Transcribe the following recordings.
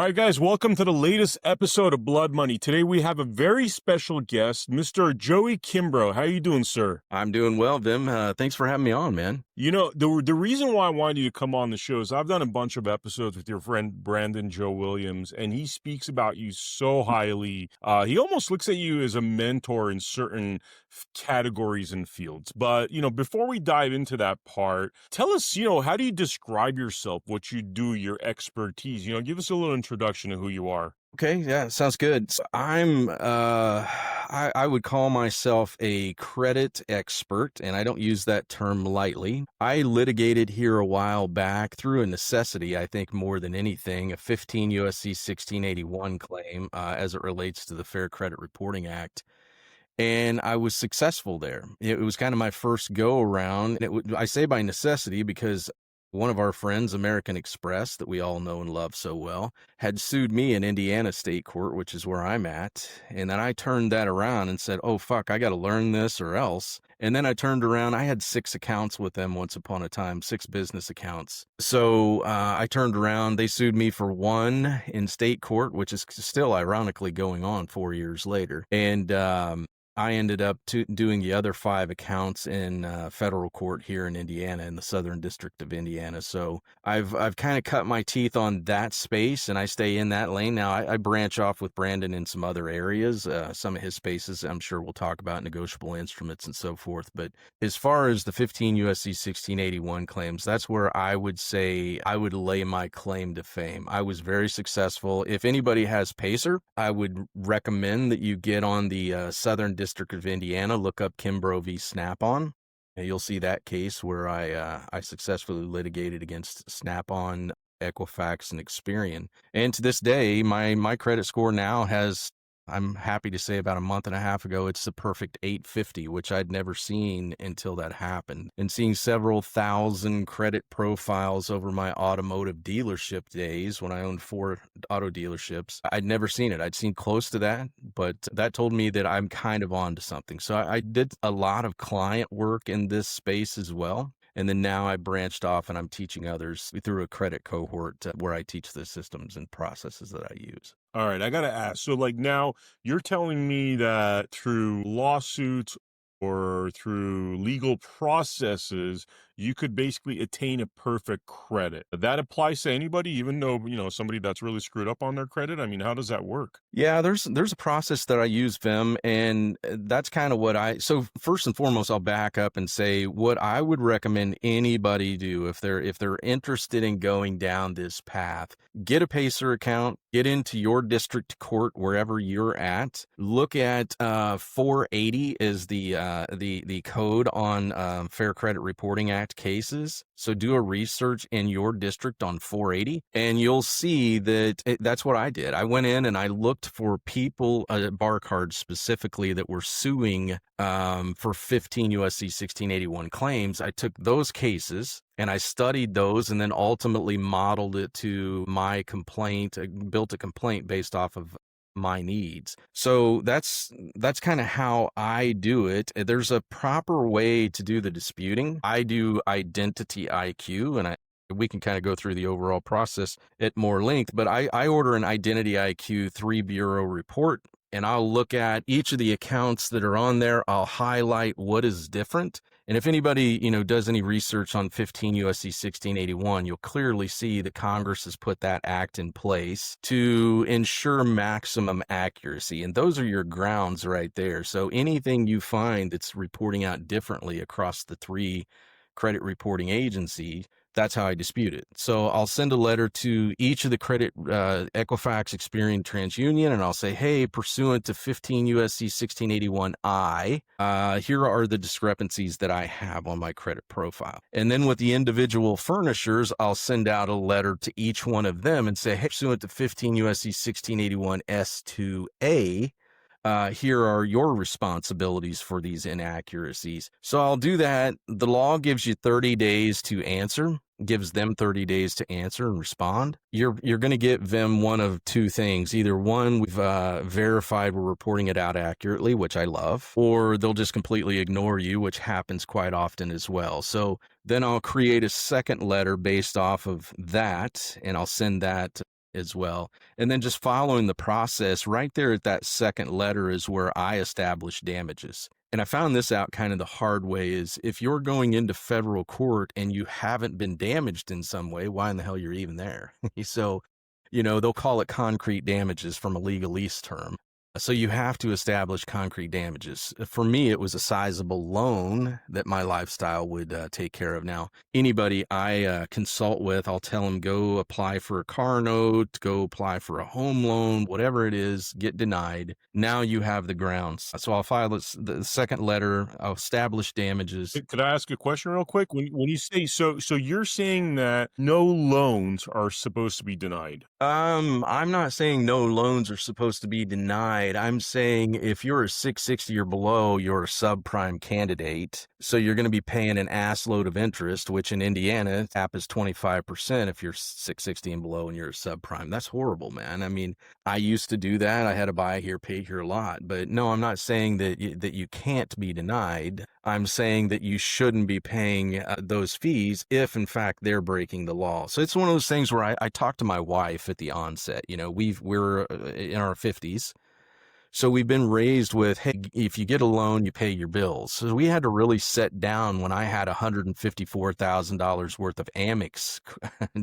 right, guys, welcome to the latest episode of Blood Money. Today we have a very special guest, Mr. Joey Kimbro. How you doing, sir? I'm doing well, Vim. Thanks for having me on, man. You know, the reason why I wanted you to come on the show is I've done a bunch of episodes with your friend Brandon Joe Williams, and he speaks about you so highly. He almost looks at you as a mentor in certain categories and fields. But, before we dive into that part, tell us, how do you describe yourself, what you do, your expertise? Give us a little introduction to who you are. Okay, yeah, sounds good. So I would call myself a credit expert, and I don't use that term lightly. I litigated here a while back through a necessity, I think more than anything, a 15 USC 1681 claim as it relates to the Fair Credit Reporting Act. And I was successful there. It was kind of my first go around. I say by necessity because one of our friends, American Express, that we all know and love so well, had sued me in Indiana State Court, which is where I'm at. And then I turned that around and said, oh, fuck, I got to learn this or else. And then I turned around. I had 6 accounts with them once upon a time, 6 business accounts. So I turned around. They sued me for 1 in state court, which is still ironically going on 4 years later. And I ended up doing the other 5 accounts in federal court here in Indiana, in the Southern District of Indiana. So I've kind of cut my teeth on that space, and I stay in that lane. Now, I branch off with Brandon in some other areas. Some of his spaces, I'm sure we'll talk about negotiable instruments and so forth. But as far as the 15 USC 1681 claims, that's where I would say I would lay my claim to fame. I was very successful. If anybody has PACER, I would recommend that you get on the Southern District of Indiana, look up Kimbro v. Snap-on, and you'll see that case where I successfully litigated against Snap-on, Equifax, and Experian. And to this day, my credit score now has, I'm happy to say, about a month and a half ago, it's the perfect 850, which I'd never seen until that happened. And seeing several thousand credit profiles over my automotive dealership days when I owned 4 auto dealerships, I'd never seen it. I'd seen close to that, but that told me that I'm kind of on to something. So I did a lot of client work in this space as well. And then now I branched off and I'm teaching others through a credit cohort where I teach the systems and processes that I use. All right, I got to ask. So, now you're telling me that through lawsuits or through legal processes, you could basically attain a perfect credit. That applies to anybody, even though, somebody that's really screwed up on their credit? I mean, how does that work? Yeah, there's a process that I use, Vim, and that's kind of what so first and foremost, I'll back up and say what I would recommend anybody do if they're interested in going down this path. Get a PACER account, get into your district court wherever you're at. Look at 480 is the code on Fair Credit Reporting Act cases. So do a research in your district on 480, and you'll see that that's what I did. I went in and I looked for people, bar cards specifically, that were suing for 15 USC 1681 claims. I took those cases and I studied those and then ultimately modeled it to my complaint, built a complaint based off of my needs. So that's kind of how I do it. There's a proper way to do the disputing. I do identity IQ, and we can kind of go through the overall process at more length, but I order an identity IQ 3-bureau report, and I'll look at each of the accounts that are on there. I'll highlight what is different. And if anybody, does any research on 15 USC 1681, you'll clearly see that Congress has put that act in place to ensure maximum accuracy. And those are your grounds right there. So anything you find that's reporting out differently across the 3 credit reporting agencies, that's how I dispute it. So I'll send a letter to each of the credit, Equifax, Experian, TransUnion, and I'll say, hey, pursuant to 15 USC 1681I, here are the discrepancies that I have on my credit profile. And then with the individual furnishers, I'll send out a letter to each one of them and say, hey, pursuant to 15 USC 1681 S2A, here are your responsibilities for these inaccuracies. So I'll do that. The law gives you 30 days to answer, gives them 30 days to answer and respond. You're going to get them one of 2 things. Either one, we've verified we're reporting it out accurately, which I love, or they'll just completely ignore you, which happens quite often as well. So then I'll create a second letter based off of that, and I'll send that as well. And then just following the process right there at that second letter is where I establish damages. And I found this out kind of the hard way is if you're going into federal court and you haven't been damaged in some way, why in the hell you're even there? So, they'll call it concrete damages from a legalese term. So you have to establish concrete damages. For me, it was a sizable loan that my lifestyle would take care of. Now, anybody I consult with, I'll tell them go apply for a car note, go apply for a home loan, whatever it is, get denied. Now you have the grounds. So I'll file the second letter. I'll establish damages. Could I ask a question real quick? When you say so you're saying that no loans are supposed to be denied? I'm not saying no loans are supposed to be denied. I'm saying if you're a 660 or below, you're a subprime candidate. So you're going to be paying an ass load of interest, which in Indiana, cap is 25% if you're 660 and below and you're a subprime. That's horrible, man. I mean, I used to do that. I had to buy here, pay here a lot. But no, I'm not saying that you can't be denied. I'm saying that you shouldn't be paying those fees if, in fact, they're breaking the law. So it's one of those things where I talked to my wife at the onset. We're in our 50s. So we've been raised with, hey, if you get a loan, you pay your bills. So we had to really set down when I had $154,000 worth of Amex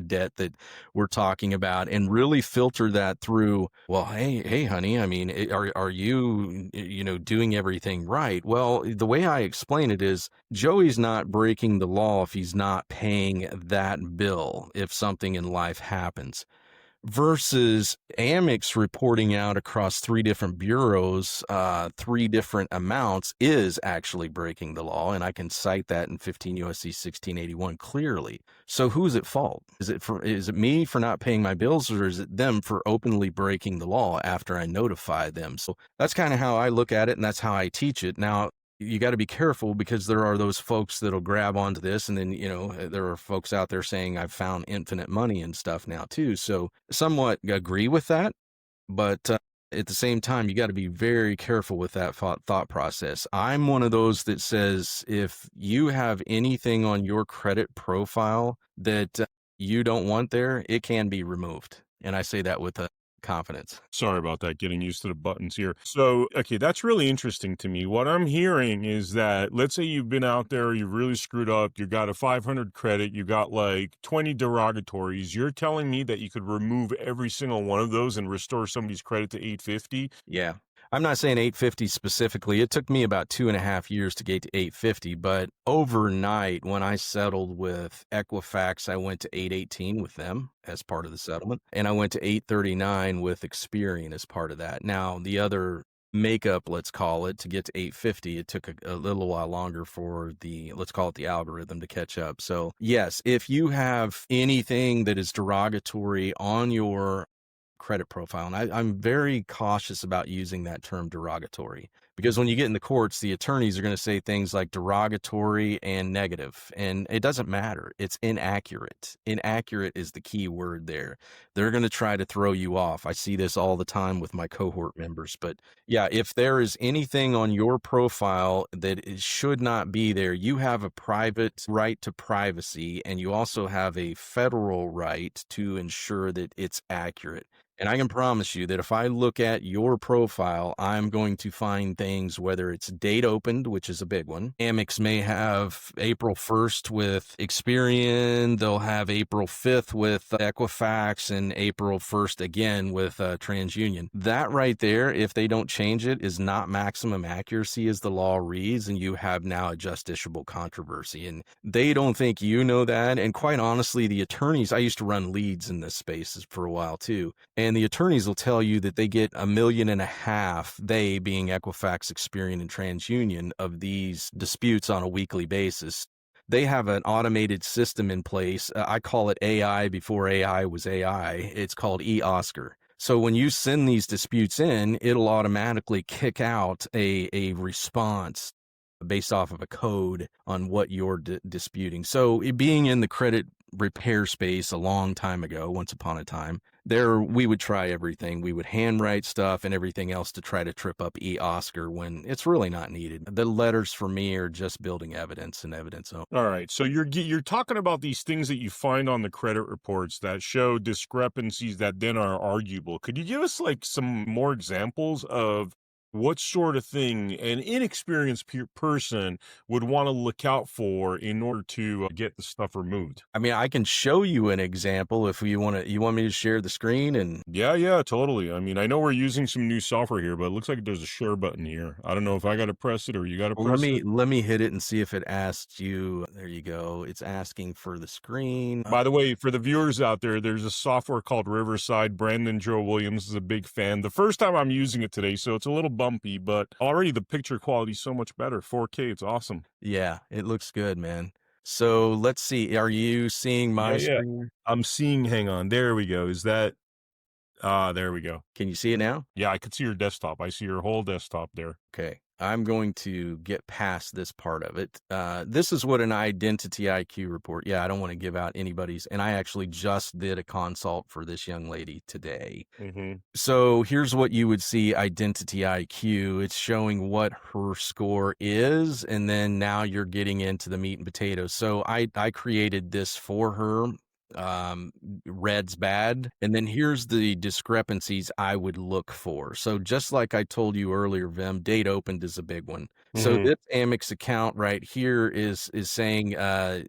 debt that we're talking about and really filter that through, well, hey, honey, I mean, are you, doing everything right? Well, the way I explain it is Joey's not breaking the law if he's not paying that bill if something in life happens. Versus Amex reporting out across 3 different bureaus, 3 different amounts is actually breaking the law. And I can cite that in 15 USC 1681 clearly. So who's at fault? Is it me for not paying my bills, or is it them for openly breaking the law after I notify them? So that's kind of how I look at it. And that's how I teach it. Now, you got to be careful because there are those folks that'll grab onto this. And then, there are folks out there saying I've found infinite money and stuff now too. So somewhat agree with that. But at the same time, you got to be very careful with that thought process. I'm one of those that says if you have anything on your credit profile that you don't want there, it can be removed. And I say that with confidence. Sorry about that, getting used to the buttons here. So, okay, that's really interesting to me. What I'm hearing is that, let's say you've been out there, you've really screwed up, you got a 500 credit, you got like 20 derogatories. You're telling me that you could remove every single one of those and restore somebody's credit to 850? Yeah. I'm not saying 850 specifically. It took me about 2.5 years to get to 850, but overnight when I settled with Equifax, I went to 818 with them as part of the settlement, and I went to 839 with Experian as part of that. Now, the other makeup, let's call it, to get to 850, it took a little while longer for let's call it the algorithm to catch up. So yes, if you have anything that is derogatory on your credit profile. And I'm very cautious about using that term derogatory because when you get in the courts, the attorneys are going to say things like derogatory and negative, and it doesn't matter. It's inaccurate. Inaccurate is the key word there. They're going to try to throw you off. I see this all the time with my cohort members. But yeah, if there is anything on your profile that should not be there, you have a private right to privacy, and you also have a federal right to ensure that it's accurate. And I can promise you that if I look at your profile, I'm going to find things, whether it's date opened, which is a big one. Amex may have April 1st with Experian. They'll have April 5th with Equifax and April 1st again with TransUnion. That right there, if they don't change it, is not maximum accuracy as the law reads, and you have now a justiciable controversy. And they don't think you know that. And quite honestly, the attorneys, I used to run leads in this space for a while too. And the attorneys will tell you that they get $1.5 million, they being Equifax, Experian, and TransUnion, of these disputes on a weekly basis. They have an automated system in place. I call it AI before AI was AI. It's called eOscar. So when you send these disputes in, it'll automatically kick out a response based off of a code on what you're disputing. So being in the credit repair space a long time ago, once upon a time. There, we would try everything. We would handwrite stuff and everything else to try to trip up E. Oscar when it's really not needed. The letters for me are just building evidence and evidence only. All right. So you're talking about these things that you find on the credit reports that show discrepancies that then are arguable. Could you give us like some more examples of what sort of thing an inexperienced person would want to look out for in order to get the stuff removed? I mean, I can show you an example if you want to. You want me to share the screen and Yeah, totally. I mean, I know we're using some new software here, but it looks like there's a share button here. I don't know if I got to press it or you got to well, let press me it. let me hit it and see if it asks you. There you go. It's asking for the screen. By the way, for the viewers out there, there's a software called Riverside. Brandon Joe Williams is a big fan. The first time I'm using it today, so it's a little bumpy, but already the picture quality is so much better. 4K, it's awesome. Yeah, it looks good, man. So let's see. Are you seeing my Yeah. screen? I'm seeing, hang on, there we go. Is that, there we go. Can you see it now? Yeah, I could see your desktop. I see your whole desktop there. Okay. I'm going to get past this part of it. This is what an identity IQ report. Yeah, I don't want to give out anybody's. And I actually just did a consult for this young lady today. Mm-hmm. So here's what you would see identity IQ. It's showing what her score is. And then now you're getting into the meat and potatoes. So I created this for her. Red's bad. And then here's the discrepancies I would look for. So just like I told you earlier, Vem, date opened is a big one. So Mhm. this Amex account right here is saying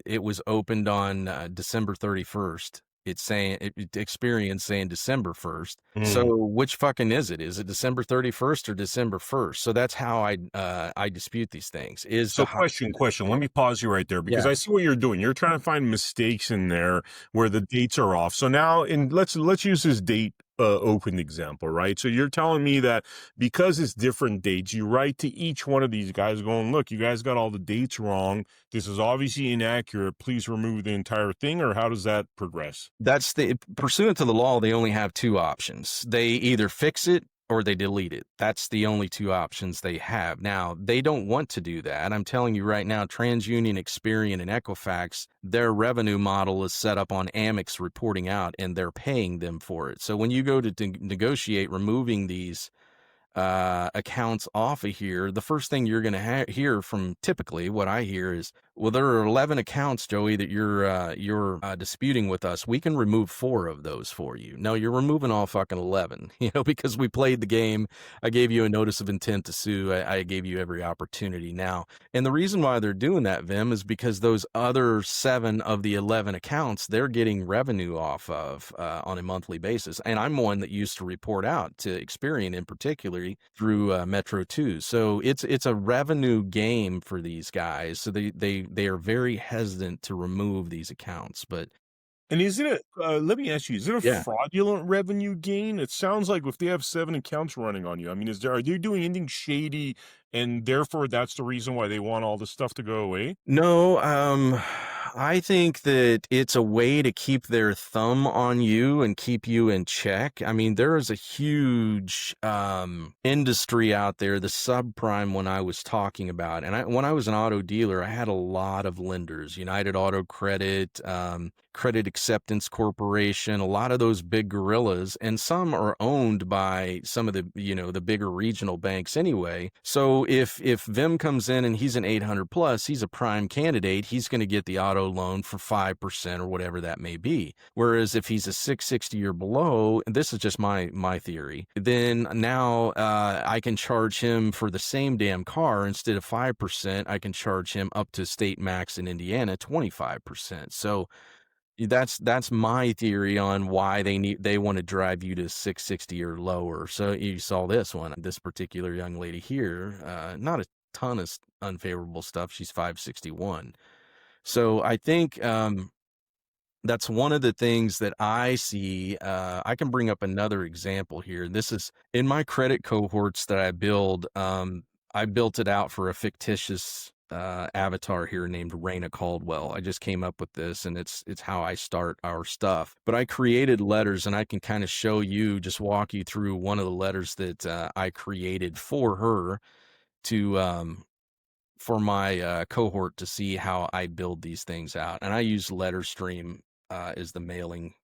it was opened on December 31st. It's saying Experience saying December 1st. So which fucking is it? Is it December 31st or December 1st? So that's how I dispute these things. Is So the question. Let me pause you right there because Yeah. I see what you're doing. You're trying to find mistakes in there where the dates are off. So now, let's use this date open example, right? So you're telling me that because it's different dates, you write to each one of these guys going, look, you guys got all the dates wrong. This is obviously inaccurate. Please remove the entire thing, or how does that progress? That's pursuant to the law, they only have two options. They either fix it or they delete it. That's the only two options they have. Now, they don't want to do that. I'm telling you right now, TransUnion, Experian, and Equifax, their revenue model is set up on Amex reporting out, and they're paying them for it. So when you go to negotiate removing these accounts off of here, the first thing you're going to hear from typically what I hear is, well, there are 11 accounts, Joey, that you're disputing with us. We can remove 4 of those for you. No, you're removing all fucking 11, because we played the game. I gave you a notice of intent to sue. I gave you every opportunity now. And the reason why they're doing that, Vim, is because those other 7 of the 11 accounts, they're getting revenue off of on a monthly basis. And I'm one that used to report out to Experian in particular through Metro 2. So it's a revenue game for these guys. So they are very hesitant to remove these accounts. But And is it let me ask you, is it a yeah. fraudulent revenue gain? It sounds like if they have 7 accounts running on you, I mean, are they doing anything shady and therefore that's the reason why they want all this stuff to go away? No, I think that it's a way to keep their thumb on you and keep you in check. I mean, there is a huge industry out there, the subprime one I was talking about. And when I was an auto dealer, I had a lot of lenders, United Auto Credit, Credit Acceptance Corporation, a lot of those big gorillas, and some are owned by some of the, the bigger regional banks anyway. So if Vim comes in and he's an 800 plus, he's a prime candidate, he's going to get the auto loan for 5% or whatever that may be. Whereas if he's a 660 or below, and this is just my theory, then now I can charge him for the same damn car. Instead of 5%, I can charge him up to state max in Indiana, 25%. So that's my theory on why they want to drive you to 660 or lower. So you saw this particular young lady here, not a ton of unfavorable stuff. She's 561. So I think that's one of the things that I see. I can bring up another example here. This is in my credit cohorts that I build. I built it out for a fictitious avatar here named Raina Caldwell. I just came up with this, and it's how I start our stuff. But I created letters, and I can kind of show you, just walk you through one of the letters that I created for her to for my cohort to see how I build these things out. And I use LetterStream is the mailing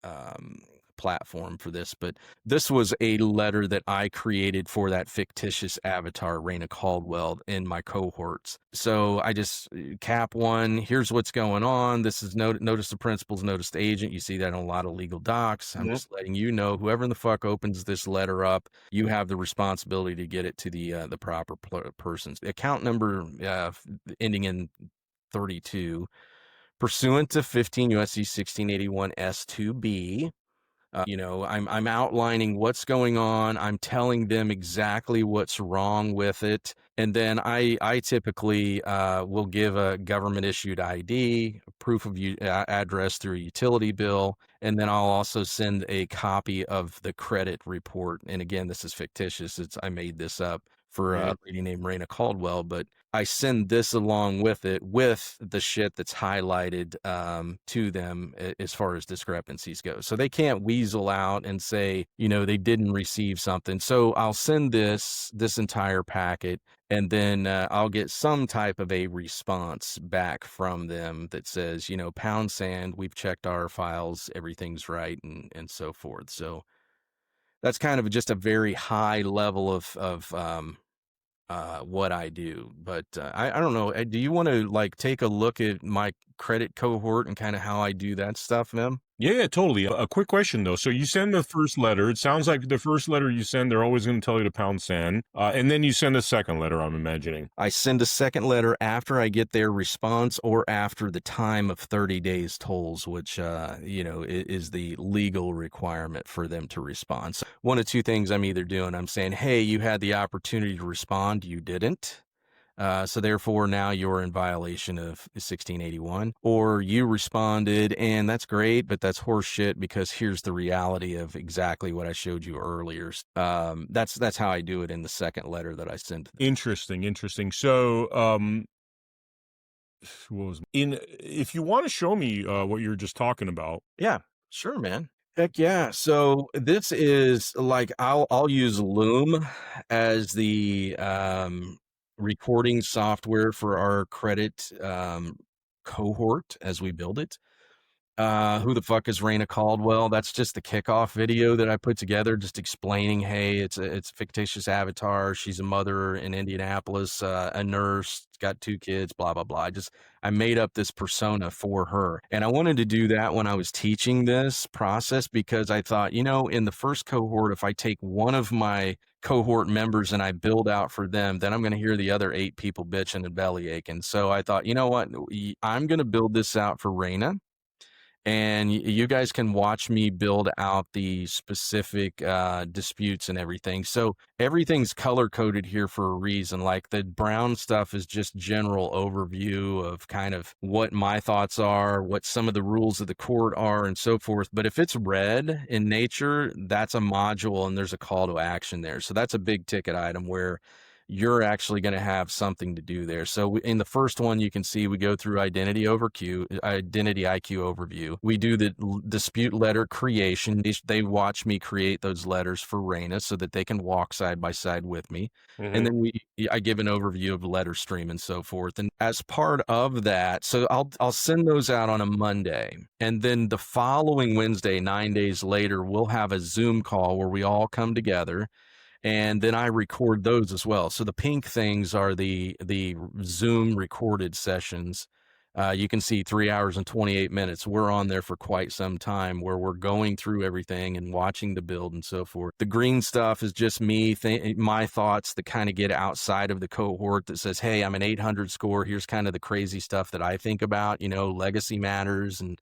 um, platform for this, but this was a letter that I created for that fictitious avatar, Raina Caldwell, in my cohorts. So I just cap one. Here's what's going on. This is notice the principals, notice the agent. You see that in a lot of legal docs. I'm just letting you know, whoever in the fuck opens this letter up, you have the responsibility to get it to the proper persons. Account number ending in 32. Pursuant to 15 USC 1681 S2B, I'm outlining what's going on. I'm telling them exactly what's wrong with it, and then I typically will give a government issued ID, proof of address through a utility bill, and then I'll also send a copy of the credit report. And again, this is fictitious. I made this up for a lady named Raina Caldwell, but I send this along with it, with the shit that's highlighted to them as far as discrepancies go. So they can't weasel out and say, they didn't receive something. So I'll send this entire packet, and then I'll get some type of a response back from them that says, pound sand, we've checked our files, everything's right, and so forth. So that's kind of just a very high level of what I do. But I don't know. Do you want to take a look at my credit cohort and kind of how I do that stuff, Vem? Yeah, totally. A quick question though. So you send the first letter. It sounds like the first letter you send, they're always going to tell you to pound sand. And then you send a second letter, I'm imagining. I send a second letter after I get their response or after the time of 30 days tolls, which, is the legal requirement for them to respond. So one of two things I'm either doing. I'm saying, hey, you had the opportunity to respond. You didn't. So therefore, now you're in violation of 1681, or you responded, and that's great, but that's horseshit because here's the reality of exactly what I showed you earlier. That's how I do it in the second letter that I send. Interesting. So, if you want to show me what you're just talking about. Yeah, sure, man. Heck yeah. So this is I'll use Loom as the recording software for our credit cohort as we build it. Who the fuck is Raina Caldwell? That's just the kickoff video that I put together, just explaining, hey, it's a fictitious avatar. She's a mother in Indianapolis, a nurse, got 2 kids, blah, blah, blah. I made up this persona for her. And I wanted to do that when I was teaching this process because I thought, in the first cohort, if I take one of my cohort members and I build out for them, then I'm going to hear the other 8 people bitching and belly aching. So I thought, you know what? I'm going to build this out for Raina. And you guys can watch me build out the specific disputes and everything. So everything's color-coded here for a reason. Like the brown stuff is just general overview of kind of what my thoughts are, what some of the rules of the court are, and so forth. But if it's red in nature, that's a module and there's a call to action there. So that's a big ticket item where you're actually going to have something to do there. So in the first one, you can see we go through identity IQ overview. We do the dispute letter creation. They watch me create those letters for Raina so that they can walk side by side with me. Mm-hmm. And then I give an overview of letter stream and so forth. And as part of that, so I'll send those out on a Monday. And then the following Wednesday, 9 days later, we'll have a Zoom call where we all come together. And then I record those as well. So the pink things are the Zoom recorded sessions. You can see 3 hours and 28 minutes. We're on there for quite some time where we're going through everything and watching the build and so forth. The green stuff is just me, my thoughts that kind of get outside of the cohort that says, hey, I'm an 800 score. Here's kind of the crazy stuff that I think about, legacy matters and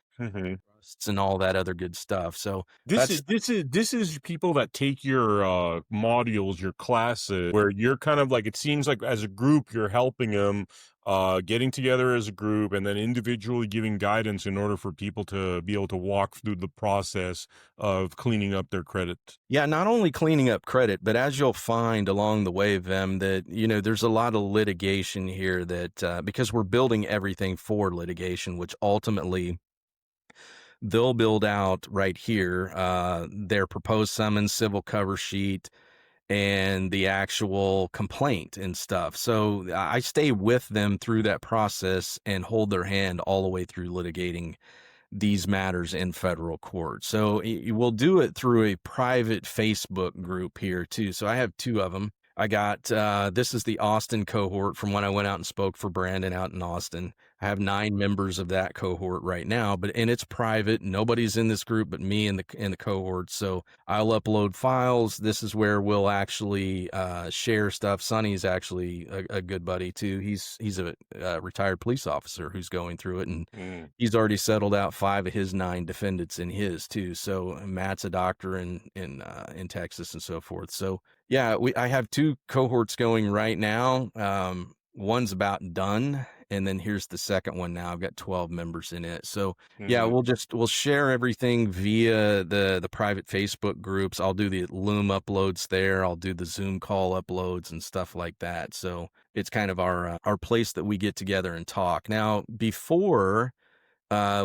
and all that other good stuff. So this is people that take your modules, your classes, where you're kind of it seems like as a group you're helping them getting together as a group and then individually giving guidance in order for people to be able to walk through the process of cleaning up their credit. Yeah, not only cleaning up credit, but as you'll find along the way, Vem, that, there's a lot of litigation here that because we're building everything for litigation, which ultimately they'll build out right here their proposed summons, civil cover sheet, and the actual complaint and stuff. So I stay with them through that process and hold their hand all the way through litigating these matters in federal court. So we'll do it through a private Facebook group here too. So I have two of them. I got, this is the Austin cohort from when I went out and spoke for Brandon out in Austin. I have 9 members of that cohort right now, and it's private. Nobody's in this group but me and the cohort. So I'll upload files. This is where we'll actually share stuff. Sonny's actually a good buddy too. He's a retired police officer who's going through it, and he's already settled out 5 of his 9 defendants in his too. So Matt's a doctor in Texas and so forth. So yeah, I have 2 cohorts going right now. One's about done, and then here's the second one now. I've got 12 members in it. So yeah, we'll share everything via the private Facebook groups. I'll do the Loom uploads there. I'll do the Zoom call uploads and stuff like that. So it's kind of our place that we get together and talk. Now, before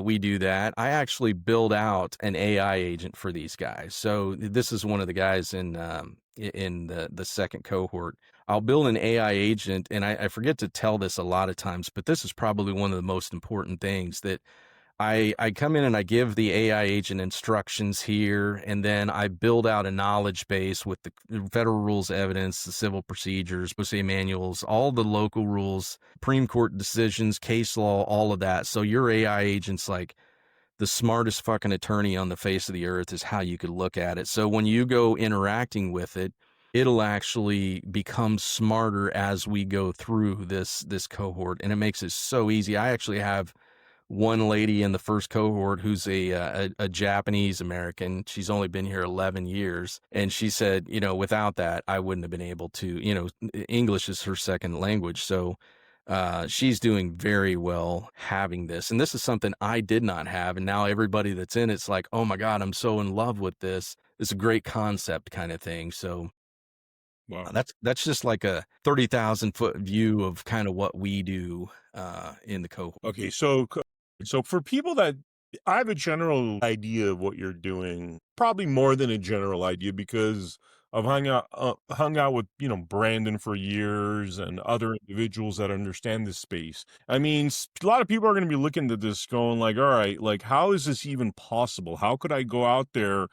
we do that, I actually build out an AI agent for these guys. So this is one of the guys in the second cohort. I'll build an AI agent, and I forget to tell this a lot of times, but this is probably one of the most important things, that I come in and I give the AI agent instructions here, and then I build out a knowledge base with the federal rules of evidence, the civil procedures, say manuals, all the local rules, Supreme Court decisions, case law, all of that. So your AI agent's like the smartest fucking attorney on the face of the earth is how you could look at it. So when you go interacting with it, it'll actually become smarter as we go through this cohort, and it makes it so easy. I actually have one lady in the first cohort who's a Japanese American. She's only been here 11 years. And she said, without that, I wouldn't have been able to, English is her second language. So she's doing very well having this. And this is something I did not have. And now everybody that's in it's like, oh my God, I'm so in love with this. It's a great concept kind of thing. So wow. That's just like a 30,000 foot view of kind of what we do in the cohort. Okay, so for people that I have a general idea of what you're doing, probably more than a general idea, because I've hung out with Brandon for years and other individuals that understand this space. I mean, a lot of people are going to be looking at this going like, all right, like, how is this even possible? How could I go out there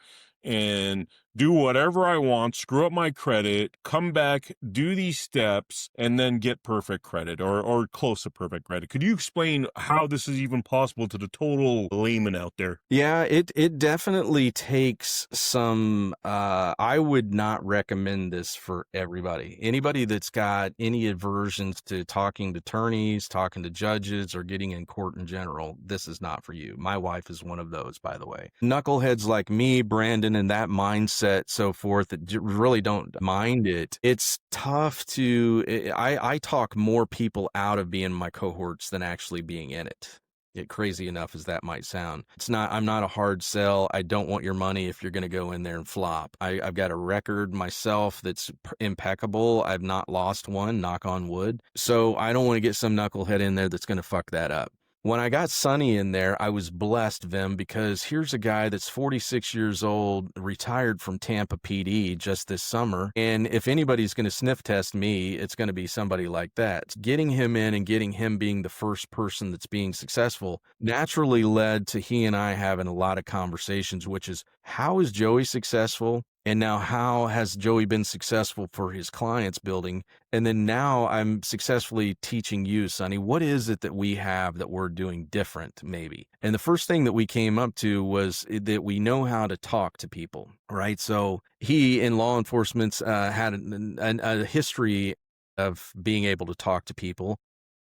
and do whatever I want, screw up my credit, come back, do these steps, and then get perfect credit or close to perfect credit? Could you explain how this is even possible to the total layman out there? Yeah, it definitely takes some, I would not recommend this for everybody. Anybody that's got any aversions to talking to attorneys, talking to judges, or getting in court in general, this is not for you. My wife is one of those, by the way. Knuckleheads like me, Brandon, and that mindset, so forth, that really don't mind it. It's tough to, I talk more people out of being in my cohorts than actually being in it. Crazy enough as that might sound. I'm not a hard sell. I don't want your money if you're going to go in there and flop. I've got a record myself that's impeccable. I've not lost one, knock on wood. So I don't want to get some knucklehead in there that's going to fuck that up. When I got Sonny in there, I was blessed, Vem, because here's a guy that's 46 years old, retired from Tampa PD just this summer. And if anybody's going to sniff test me, it's going to be somebody like that. Getting him in and getting him being the first person that's being successful naturally led to he and I having a lot of conversations, which is, how is Joey successful? And now how has Joey been successful for his clients building? And then now I'm successfully teaching you, Sonny, what is it that we have that we're doing different, maybe? And the first thing that we came up to was that we know how to talk to people, right? So he in law enforcement's had a history of being able to talk to people.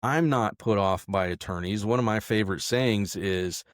I'm not put off by attorneys. One of my favorite sayings is,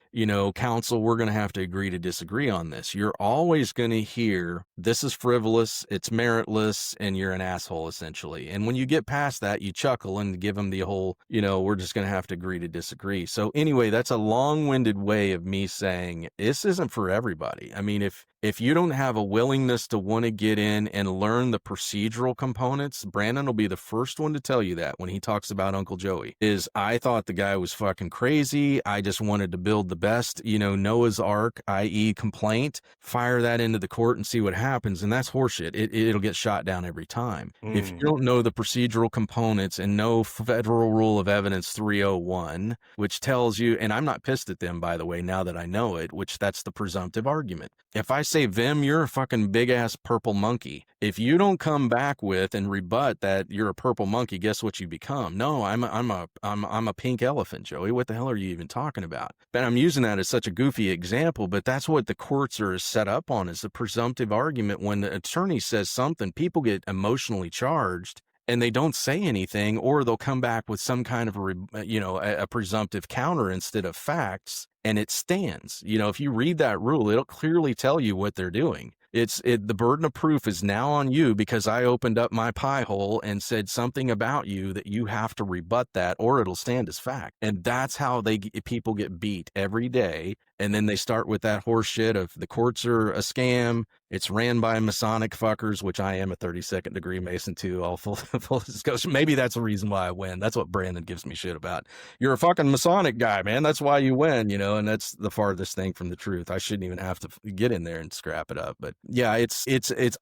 counsel, we're going to have to agree to disagree on this. You're always going to hear, this is frivolous, it's meritless, and you're an asshole, essentially. And when you get past that, you chuckle and give them the whole, we're just going to have to agree to disagree. So anyway, that's a long-winded way of me saying this isn't for everybody. I mean, if you don't have a willingness to want to get in and learn the procedural components, Brandon will be the first one to tell you that when he talks about Uncle Joey, is I thought the guy was fucking crazy. I just wanted to build the best, Noah's Ark, i.e. complaint, fire that into the court and see what happens. And that's horseshit. It'll get shot down every time. If you don't know the procedural components and know Federal Rule of Evidence 301, which tells you, and I'm not pissed at them, by the way, now that I know it, which that's the presumptive argument. If I say, Vem, you're a fucking big ass purple monkey, if you don't come back with and rebut that you're a purple monkey, guess what you become? No, I'm a pink elephant, Joey. What the hell are you even talking about? But I'm using that as such a goofy example, but that's what the courts are set up on, is the presumptive argument. When the attorney says something, people get emotionally charged and they don't say anything, or they'll come back with some kind of a presumptive counter instead of facts, and it stands. If you read that rule, it'll clearly tell you what they're doing. The burden of proof is now on you because I opened up my pie hole and said something about you that you have to rebut that, or it'll stand as fact. And that's how people get beat every day. And then they start with that horse shit of the courts are a scam. It's ran by Masonic fuckers, which I am a 32nd degree Mason too. All full disclosure. Maybe that's the reason why I win. That's what Brandon gives me shit about. You're a fucking Masonic guy, man. That's why you win, and that's the farthest thing from the truth. I shouldn't even have to get in there and scrap it up. But yeah,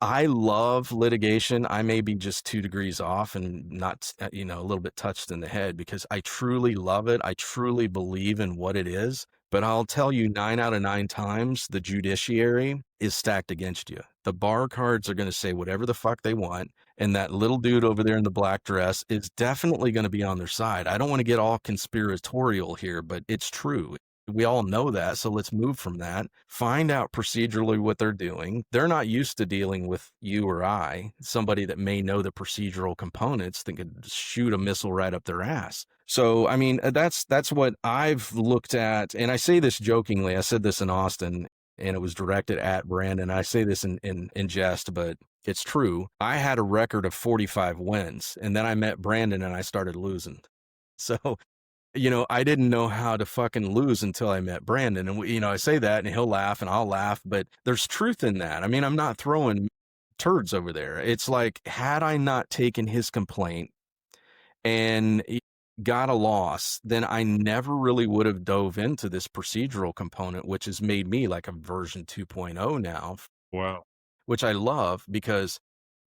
I love litigation. I may be just 2 degrees off and not, a little bit touched in the head, because I truly love it. I truly believe in what it is. But I'll tell you, 9 out of 9 times, the judiciary is stacked against you. The bar cards are going to say whatever the fuck they want. And that little dude over there in the black dress is definitely going to be on their side. I don't want to get all conspiratorial here, but it's true. We all know that. So let's move from that. Find out procedurally what they're doing. They're not used to dealing with you or I, somebody that may know the procedural components that could shoot a missile right up their ass. So, I mean, that's what I've looked at. And I say this jokingly. I said this in Austin, and it was directed at Brandon. I say this in jest, but it's true. I had a record of 45 wins, and then I met Brandon and I started losing. So, I didn't know how to fucking lose until I met Brandon. And, I say that and he'll laugh and I'll laugh, but there's truth in that. I mean, I'm not throwing turds over there. It's like, had I not taken his complaint and got a loss, then I never really would have dove into this procedural component, which has made me like a version 2.0 now. Wow. Which I love, because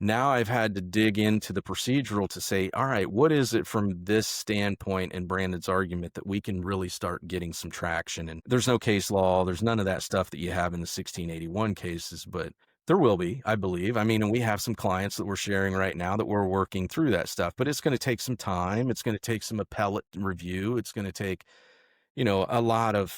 now I've had to dig into the procedural to say, all right, what is it from this standpoint in Brandon's argument that we can really start getting some traction? And there's no case law. There's none of that stuff that you have in the 1681 cases, but there will be, I believe. I mean, and we have some clients that we're sharing right now that we're working through that stuff, but it's going to take some time. It's going to take some appellate review. It's going to take, a lot of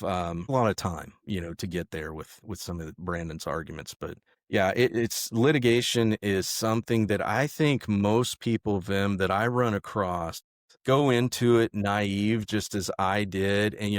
time, to get there with some of Brandon's arguments. But yeah, it's litigation is something that I think most people, Vim, that I run across go into it naive, just as I did. And,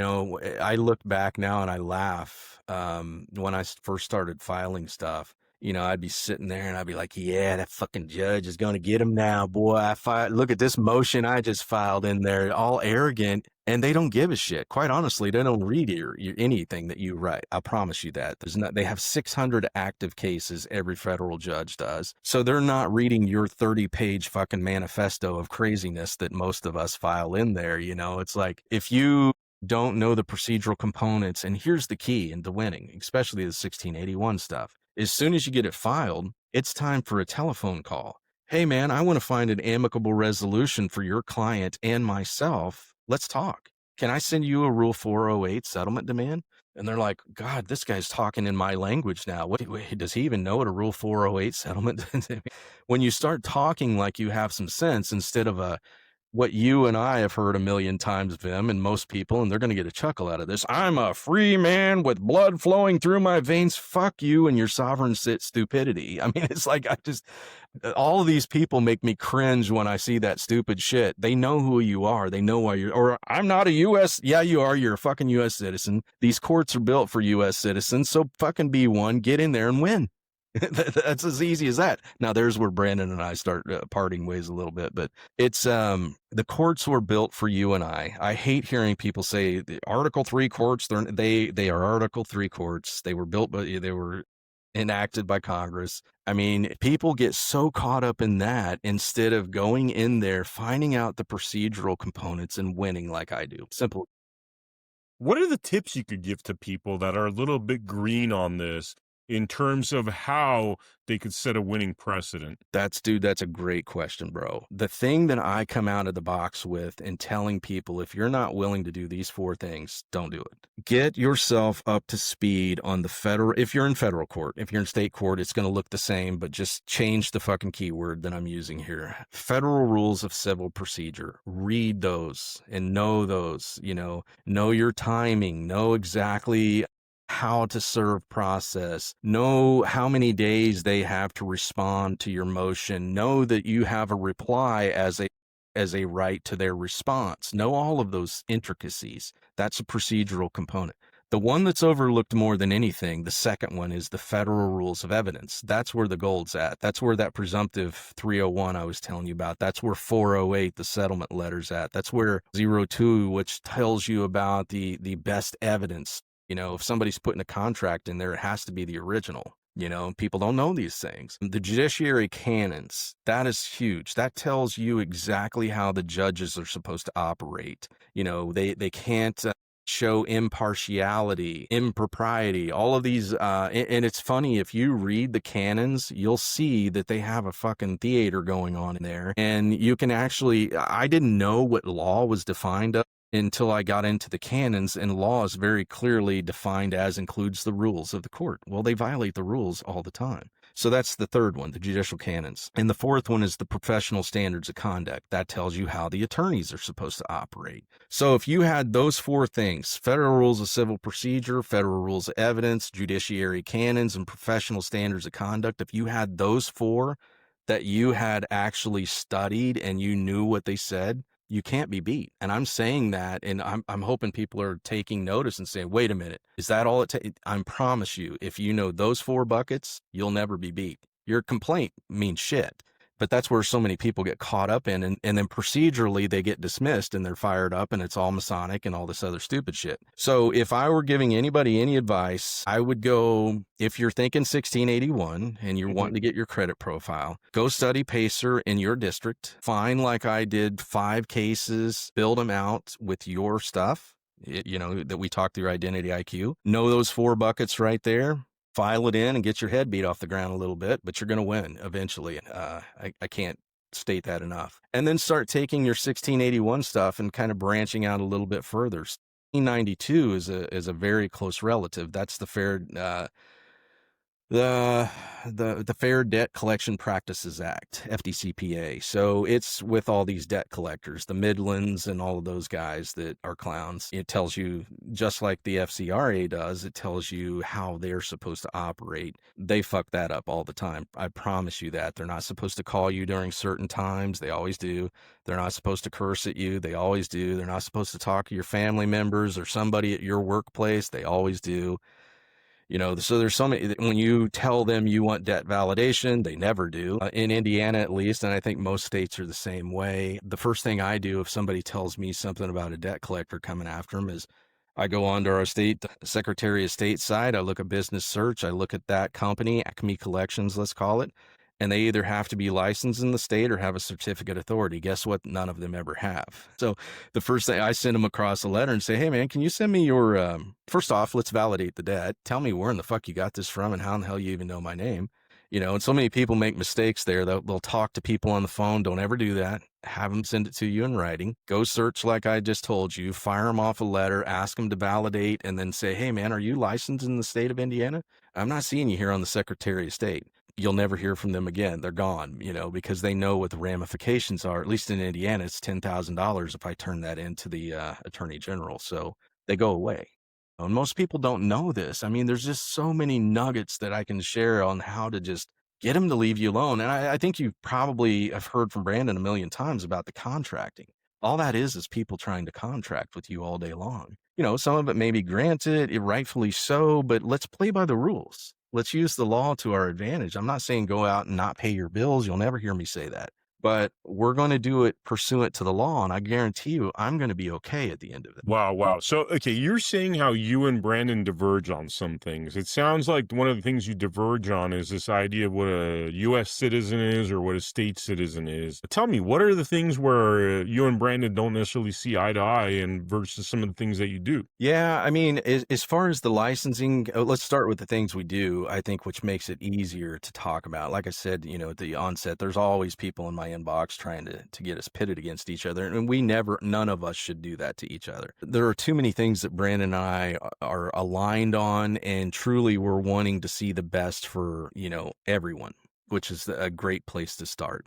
I look back now and I laugh. When I first started filing stuff, I'd be sitting there and I'd be like, yeah, that fucking judge is going to get him now, boy. Look at this motion I just filed in there, all arrogant. And they don't give a shit. Quite honestly, they don't read your anything that you write. I promise you that. They have 600 active cases, every federal judge does. So they're not reading your 30-page fucking manifesto of craziness that most of us file in there. It's like, if you don't know the procedural components, and here's the key into winning, especially the 1681 stuff. As soon as you get it filed, it's time for a telephone call. Hey man, I want to find an amicable resolution for your client and myself. Let's talk. Can I send you a Rule 408 settlement demand? And they're like, God, this guy's talking in my language now. Wait, does he even know what a Rule 408 settlement? When you start talking like you have some sense, instead of what you and I have heard a million times, Vim, and most people, and they're going to get a chuckle out of this. I'm a free man with blood flowing through my veins. Fuck you and your sovereign stupidity. I mean, it's like, all of these people make me cringe when I see that stupid shit. They know who you are. They know why or I'm not a U.S. Yeah, you are. You're a fucking U.S. citizen. These courts are built for U.S. citizens. So fucking be one, get in there and win. That's as easy as that. Now, there's where Brandon and I start parting ways a little bit, but it's the courts were built for you and I. I hate hearing people say the Article 3 courts. They are Article 3 courts. They were built, but they were enacted by Congress. I mean, people get so caught up in that instead of going in there, finding out the procedural components and winning like I do. Simple. What are the tips you could give to people that are a little bit green on this in terms of how they could set a winning precedent? That's a great question, bro. The thing that I come out of the box with and telling people, if you're not willing to do these four things, don't do it. Get yourself up to speed on the federal, if you're in federal court. If you're in state court, it's going to look the same, but just change the fucking keyword that I'm using here. Federal rules of civil procedure. Read those and know those, know your timing, know exactly how to serve process, know how many days they have to respond to your motion, know that you have a reply as a right to their response. Know all of those intricacies. That's a procedural component. The one that's overlooked more than anything, the second one, is the federal rules of evidence. That's where the gold's at. That's where that presumptive 301 I was telling you about. That's where 408, the settlement letter's at. That's where 02, which tells you about the best evidence. If somebody's putting a contract in there, it has to be the original. People don't know these things. The judiciary canons, that is huge. That tells you exactly how the judges are supposed to operate. They can't show impartiality, impropriety, all of these. And it's funny, if you read the canons, you'll see that they have a fucking theater going on in there. And you can actually, I didn't know what law was defined of until I got into the canons, and law is very clearly defined as includes the rules of the court. Well, they violate the rules all the time. So that's the third one, the judicial canons. And the fourth one is the professional standards of conduct. That tells you how the attorneys are supposed to operate. So if you had those four things, federal rules of civil procedure, federal rules of evidence, judiciary canons, and professional standards of conduct, if you had those four that you had actually studied and you knew what they said, you can't be beat. And I'm saying that, and I'm hoping people are taking notice and saying, wait a minute, is that all it takes? I promise you, if you know those four buckets, you'll never be beat. Your complaint means shit. But that's where so many people get caught up in, and then procedurally they get dismissed and they're fired up and it's all Masonic and all this other stupid shit. So if I were giving anybody any advice, I would go, if you're thinking 1681 and you're wanting to get your credit profile, go study PACER in your district. Find, like I did, 5 cases, build them out with your stuff, that we talked through identity IQ. Know those 4 buckets right there. File it in and get your head beat off the ground a little bit, but you're going to win eventually. I can't state that enough. And then start taking your 1681 stuff and kind of branching out a little bit further. 1692 is a very close relative. That's the Fair Debt Collection Practices Act, FDCPA. So it's with all these debt collectors, the Midlands and all of those guys that are clowns. It tells you, just like the FCRA does, it tells you how they're supposed to operate. They fuck that up all the time. I promise you that. They're not supposed to call you during certain times. They always do. They're not supposed to curse at you. They always do. They're not supposed to talk to your family members or somebody at your workplace. They always do. So there's so many, when you tell them you want debt validation, they never do. In Indiana, at least, and I think most states are the same way. The first thing I do if somebody tells me something about a debt collector coming after them is I go on to our state Secretary of State site. I look at business search. I look at that company, Acme Collections, let's call it. And they either have to be licensed in the state or have a certificate authority. Guess what? None of them ever have. So the first thing, I send them across a letter and say, hey, man, can you send me your, first off, let's validate the debt. Tell me where in the fuck you got this from and how in the hell you even know my name. And so many people make mistakes there. They'll talk to people on the phone. Don't ever do that. Have them send it to you in writing. Go search like I just told you. Fire them off a letter. Ask them to validate and then say, hey, man, are you licensed in the state of Indiana? I'm not seeing you here on the Secretary of State. You'll never hear from them again. They're gone, because they know what the ramifications are. At least in Indiana, it's $10,000 if I turn that into the Attorney General. So they go away. And most people don't know this. I mean, there's just so many nuggets that I can share on how to just get them to leave you alone. And I think you probably have heard from Brandon a million times about the contracting. All that is people trying to contract with you all day long. Some of it may be granted, rightfully so, but let's play by the rules. Let's use the law to our advantage. I'm not saying go out and not pay your bills. You'll never hear me say that. but we're going to do it pursuant to the law. And I guarantee you, I'm going to be okay at the end of it. Wow, wow. So, okay, you're saying how you and Brandon diverge on some things. It sounds like one of the things you diverge on is this idea of what a U.S. citizen is or what a state citizen is. Tell me, what are the things where you and Brandon don't necessarily see eye to eye and versus some of the things that you do? Yeah, I mean, as far as the licensing, let's start with the things we do, I think, which makes it easier to talk about. Like I said, at the onset, there's always people in my inbox trying to get us pitted against each other. And none of us should do that to each other. There are too many things that Brandon and I are aligned on, and truly we're wanting to see the best for, everyone, which is a great place to start.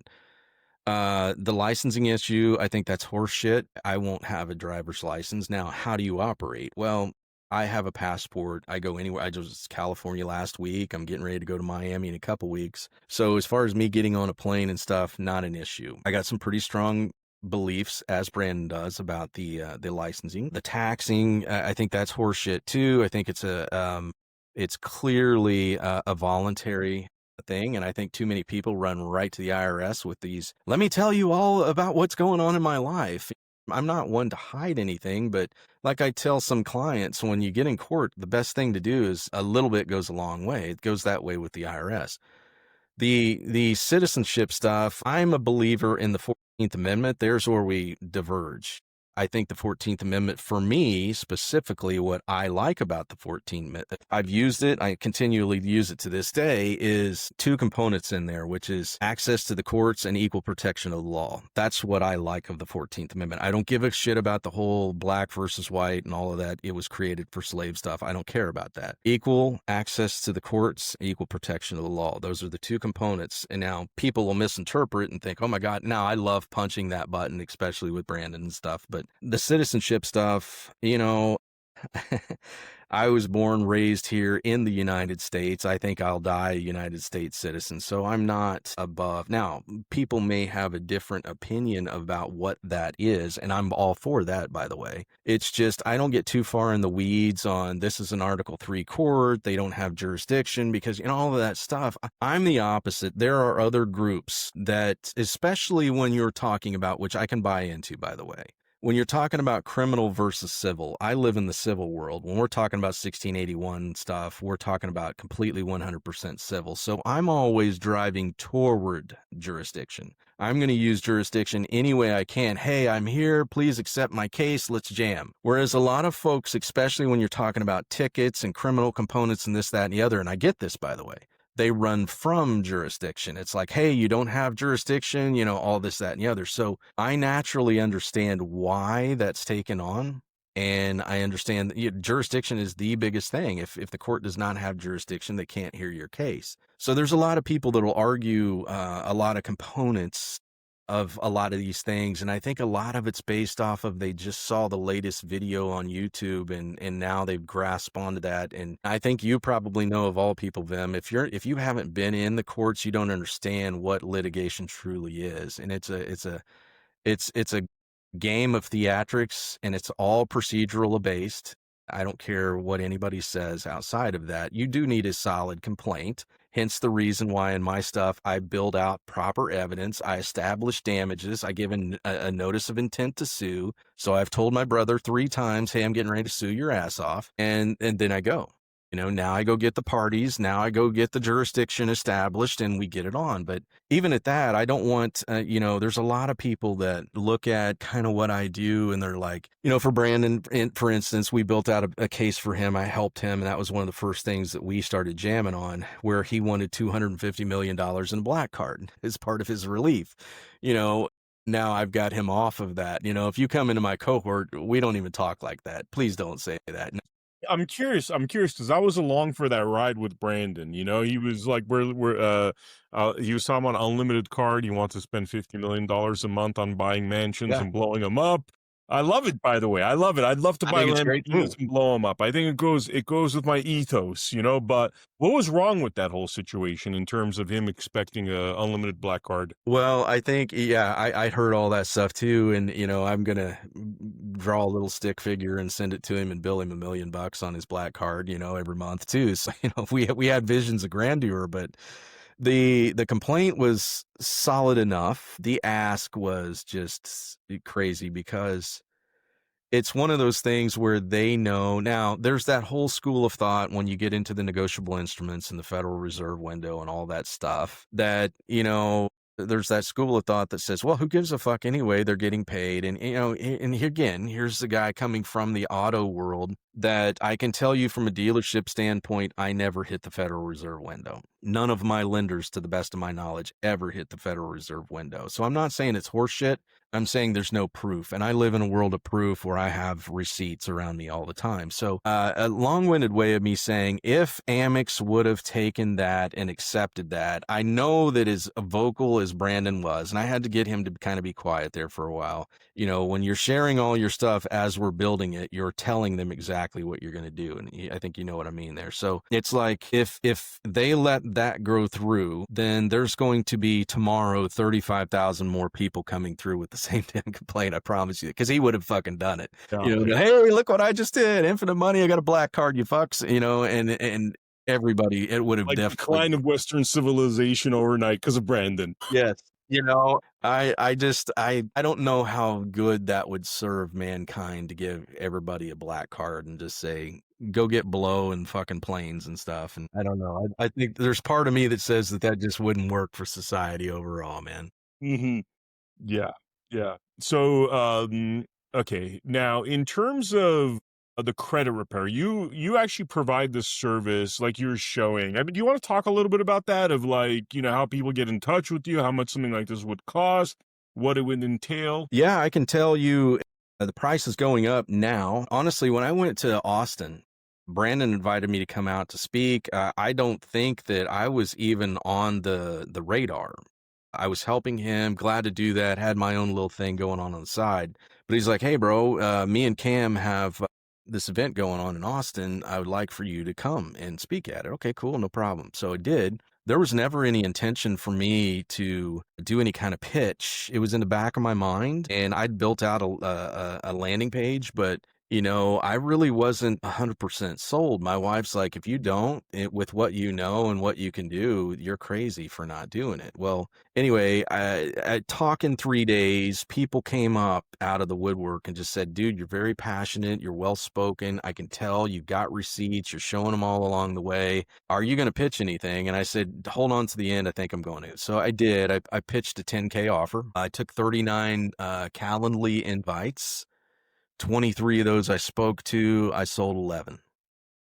The licensing issue, I think that's horseshit. I won't have a driver's license. Now, how do you operate? Well, I have a passport. I go anywhere. I was to California last week. I'm getting ready to go to Miami in a couple weeks. So as far as me getting on a plane and stuff, not an issue. I got some pretty strong beliefs, as Brandon does, about the licensing. The taxing, I think that's horseshit too. I think it's clearly a voluntary thing, and I think too many people run right to the IRS with these, let me tell you all about what's going on in my life. I'm not one to hide anything, but like I tell some clients, when you get in court, the best thing to do is a little bit goes a long way. It goes that way with the IRS. The citizenship stuff, I'm a believer in the 14th Amendment. There's where we diverge. I think the 14th Amendment, for me, specifically, what I like about the 14th Amendment, I've used it, I continually use it to this day, is two components in there, which is access to the courts and equal protection of the law. That's what I like of the 14th Amendment. I don't give a shit about the whole black versus white and all of that. It was created for slave stuff. I don't care about that. Equal access to the courts, equal protection of the law. Those are the two components. And now people will misinterpret and think, oh my God, now I love punching that button, especially with Brandon and stuff. But the citizenship stuff, I was born, raised here in the United States. I think I'll die a United States citizen, so I'm not above. Now, people may have a different opinion about what that is, and I'm all for that, by the way. It's just I don't get too far in the weeds on this is an Article 3 court, they don't have jurisdiction, because, all of that stuff. I'm the opposite. There are other groups that, especially when you're talking about, which I can buy into, by the way, when you're talking about criminal versus civil, I live in the civil world. When we're talking about 1681 stuff, we're talking about completely 100% civil. So I'm always driving toward jurisdiction. I'm going to use jurisdiction any way I can. Hey, I'm here. Please accept my case. Let's jam. Whereas a lot of folks, especially when you're talking about tickets and criminal components and this, that, and the other, and I get this, by the way, they run from jurisdiction. It's like, hey, you don't have jurisdiction, all this, that, and the other. So I naturally understand why that's taken on. And I understand that jurisdiction is the biggest thing. If the court does not have jurisdiction, they can't hear your case. So there's a lot of people that will argue a lot of components of a lot of these things. And I think a lot of it's based off of they just saw the latest video on YouTube and now they've grasped onto that. And I think you probably know, of all people, Vem, if you haven't been in the courts, you don't understand what litigation truly is. And it's a game of theatrics, and it's all procedural based. I don't care what anybody says outside of that. You do need a solid complaint. Hence the reason why in my stuff, I build out proper evidence. I establish damages. I give a notice of intent to sue. So I've told my brother 3 times, hey, I'm getting ready to sue your ass off. And then I go. Now I go get the parties. Now I go get the jurisdiction established and we get it on. But even at that, I don't want, there's a lot of people that look at kind of what I do and they're like, for Brandon, for instance, we built out a case for him. I helped him. And that was one of the first things that we started jamming on, where he wanted $250 million in a black card as part of his relief. Now I've got him off of that. If you come into my cohort, we don't even talk like that. Please don't say that. I'm curious because I was along for that ride with Brandon. He was like, he was talking about unlimited card. He wants to spend $50 million a month on buying mansions and blowing them up. I love it, by the way. I love it. I'd love to buy Lamborghinis and blow them up. I think it goes with my ethos, But what was wrong with that whole situation in terms of him expecting a unlimited black card? Well, I think, I heard all that stuff too. And, I'm going to draw a little stick figure and send it to him and bill him $1 million on his black card, every month too. So, we had visions of grandeur, but The complaint was solid enough. The ask was just crazy because it's one of those things where they know. Now, there's that whole school of thought when you get into the negotiable instruments and the Federal Reserve window and all that stuff that, there's that school of thought that says, well, who gives a fuck anyway? They're getting paid. And, and again, here's the guy coming from the auto world that I can tell you from a dealership standpoint, I never hit the Federal Reserve window. None of my lenders, to the best of my knowledge, ever hit the Federal Reserve window. So I'm not saying it's horseshit. I'm saying there's no proof. And I live in a world of proof where I have receipts around me all the time. So a long-winded way of me saying, if Amex would have taken that and accepted that, I know that as vocal as Brandon was, and I had to get him to kind of be quiet there for a while. When you're sharing all your stuff as we're building it, you're telling them exactly what you're going to do. And I think you know what I mean there. So it's like if they let that go through, then there's going to be tomorrow 35,000 more people coming through with the same damn complaint. I promise you, because he would have fucking done it. Yeah. Hey, look what I just did. Infinite money. I got a black card, you fucks. And everybody, it would have Like definitely decline of Western civilization overnight because of Brandon. Yes. I don't know how good that would serve mankind to give everybody a black card and just say, go get blow and fucking planes and stuff. And I don't know. I think there's part of me that says that just wouldn't work for society overall, man. Mm-hmm. Yeah. Yeah. So, okay. Now, in terms of the credit repair, you actually provide this service like you're showing. I mean, do you want to talk a little bit about that of like, how people get in touch with you, how much something like this would cost, what it would entail? Yeah, I can tell you the price is going up now. Honestly, when I went to Austin, Brandon invited me to come out to speak. I don't think that I was even on the radar. I was helping him, glad to do that, had my own little thing going on the side. But he's like, hey, bro, me and Cam have this event going on in Austin. I would like for you to come and speak at it. Okay, cool, no problem. So I did. There was never any intention for me to do any kind of pitch. It was in the back of my mind, and I'd built out a landing page, but I really wasn't 100% sold. My wife's like, if you don't, with what you know and what you can do, you're crazy for not doing it. Well, anyway, I talk in 3 days, people came up out of the woodwork and just said, dude, you're very passionate. You're well-spoken. I can tell you've got receipts. You're showing them all along the way. Are you going to pitch anything? And I said, hold on to the end. I think I'm going to. So I did. I pitched a 10K offer. I took 39 Calendly invites. 23 of those I spoke to, I sold 11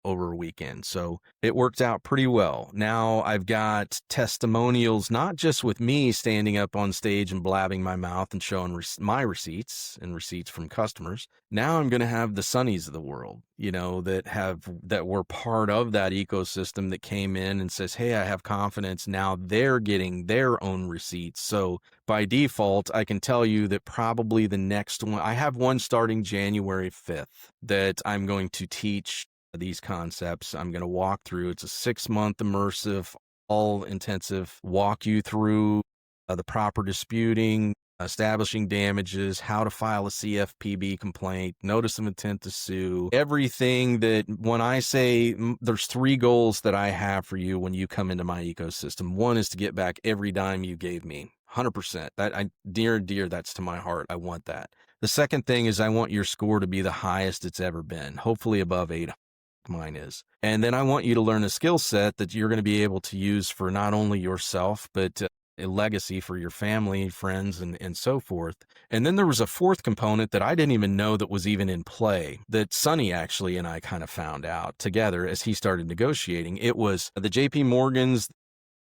over a weekend. So it worked out pretty well. Now I've got testimonials, not just with me standing up on stage and blabbing my mouth and showing my receipts and receipts from customers. Now I'm going to have the Sunnies of the world, that were part of that ecosystem that came in and says, hey, I have confidence. Now they're getting their own receipts. So by default, I can tell you that probably the next one, I have one starting January 5th that I'm going to teach these concepts. I'm going to walk through. It's a 6-month immersive, all intensive, walk you through the proper disputing, establishing damages, how to file a CFPB complaint, notice of intent to sue, everything that when I say there's 3 goals that I have for you when you come into my ecosystem. One is to get back every dime you gave me. 100%. Dear, that's to my heart. I want that. The second thing is I want your score to be the highest it's ever been, hopefully above 800. Mine is. And then I want you to learn a skill set that you're going to be able to use for not only yourself, but a legacy for your family, friends, and so forth. And then there was a fourth component that I didn't even know that was even in play that Sonny actually and I kind of found out together as he started negotiating. It was the JP Morgans,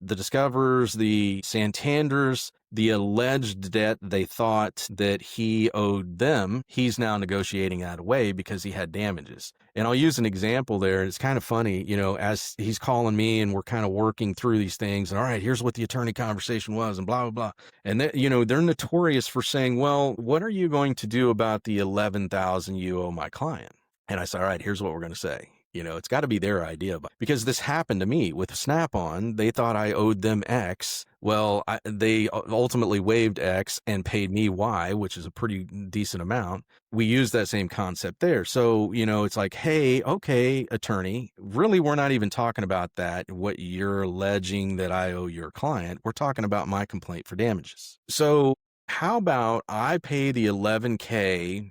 the Discoverers, the Santanders, the alleged debt they thought that he owed them. He's now negotiating that away because he had damages. And I'll use an example there. It's kind of funny, as he's calling me and we're kind of working through these things. And all right, here's what the attorney conversation was and blah, blah, blah. And they're notorious for saying, well, what are you going to do about the $11,000 you owe my client? And I said, all right, here's what we're going to say. It's got to be their idea. Because this happened to me with Snap-on. They thought I owed them X. Well, they ultimately waived X and paid me Y, which is a pretty decent amount. We use that same concept there. So, it's like, hey, okay, attorney, really, we're not even talking about that, what you're alleging that I owe your client. We're talking about my complaint for damages. So how about I pay the $11K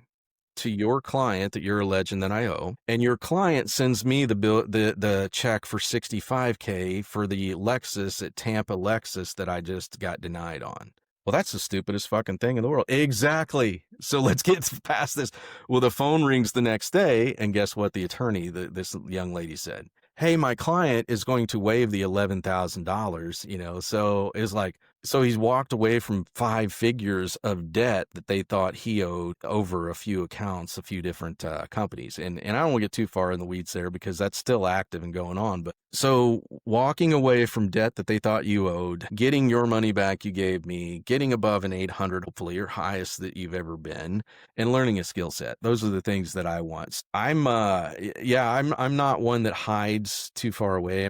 to your client that you're alleging that I owe, and your client sends me the bill, the check for $65K for the Lexus at Tampa Lexus that I just got denied on. Well, that's the stupidest fucking thing in the world. Exactly. So let's get past this. Well, the phone rings the next day, and guess what? The attorney, this young lady said, hey, my client is going to waive the $11,000, so it's like, so he's walked away from 5 figures of debt that they thought he owed over a few accounts, a few different companies. And I don't want to get too far in the weeds there because that's still active and going on. But so walking away from debt that they thought you owed, getting your money back you gave me, getting above an 800, hopefully your highest that you've ever been, and learning a skill set. Those are the things that I want. I'm not one that hides too far away.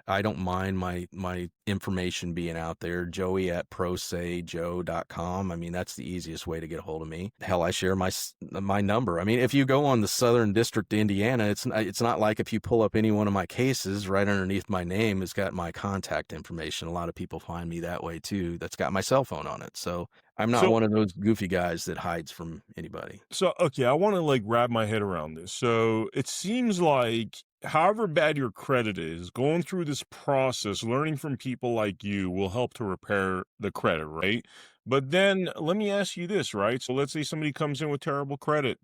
I don't mind my information being out there. Joey at prosajoe.com. I mean, that's the easiest way to get a hold of me. Hell, I share my number. I mean, if you go on the Southern District of Indiana, it's not like if you pull up any one of my cases, right underneath my name, it's got my contact information. A lot of people find me that way too. That's got my cell phone on it. So I'm not one of those goofy guys that hides from anybody. So, okay, I want to wrap my head around this. So it seems like however bad your credit is, going through this process, learning from people like you will help to repair the credit, right? But then let me ask you this, right? So let's say somebody comes in with terrible credit,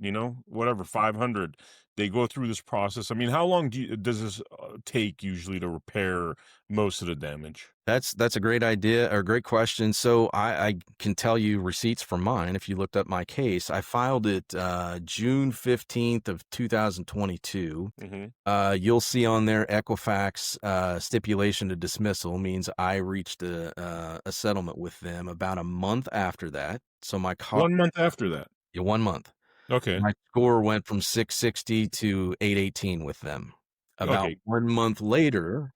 whatever, 500. They go through this process. I mean, how long does this take usually to repair most of the damage? That's a great idea or great question. So I can tell you receipts from mine. If you looked up my case, I filed it June 15th of 2022. You'll see on there Equifax stipulation to dismissal means I reached a settlement with them about a month after that. So my 1 month after that. Yeah, 1 month. Okay. My score went from 660 to 818 with them. About 1 month later,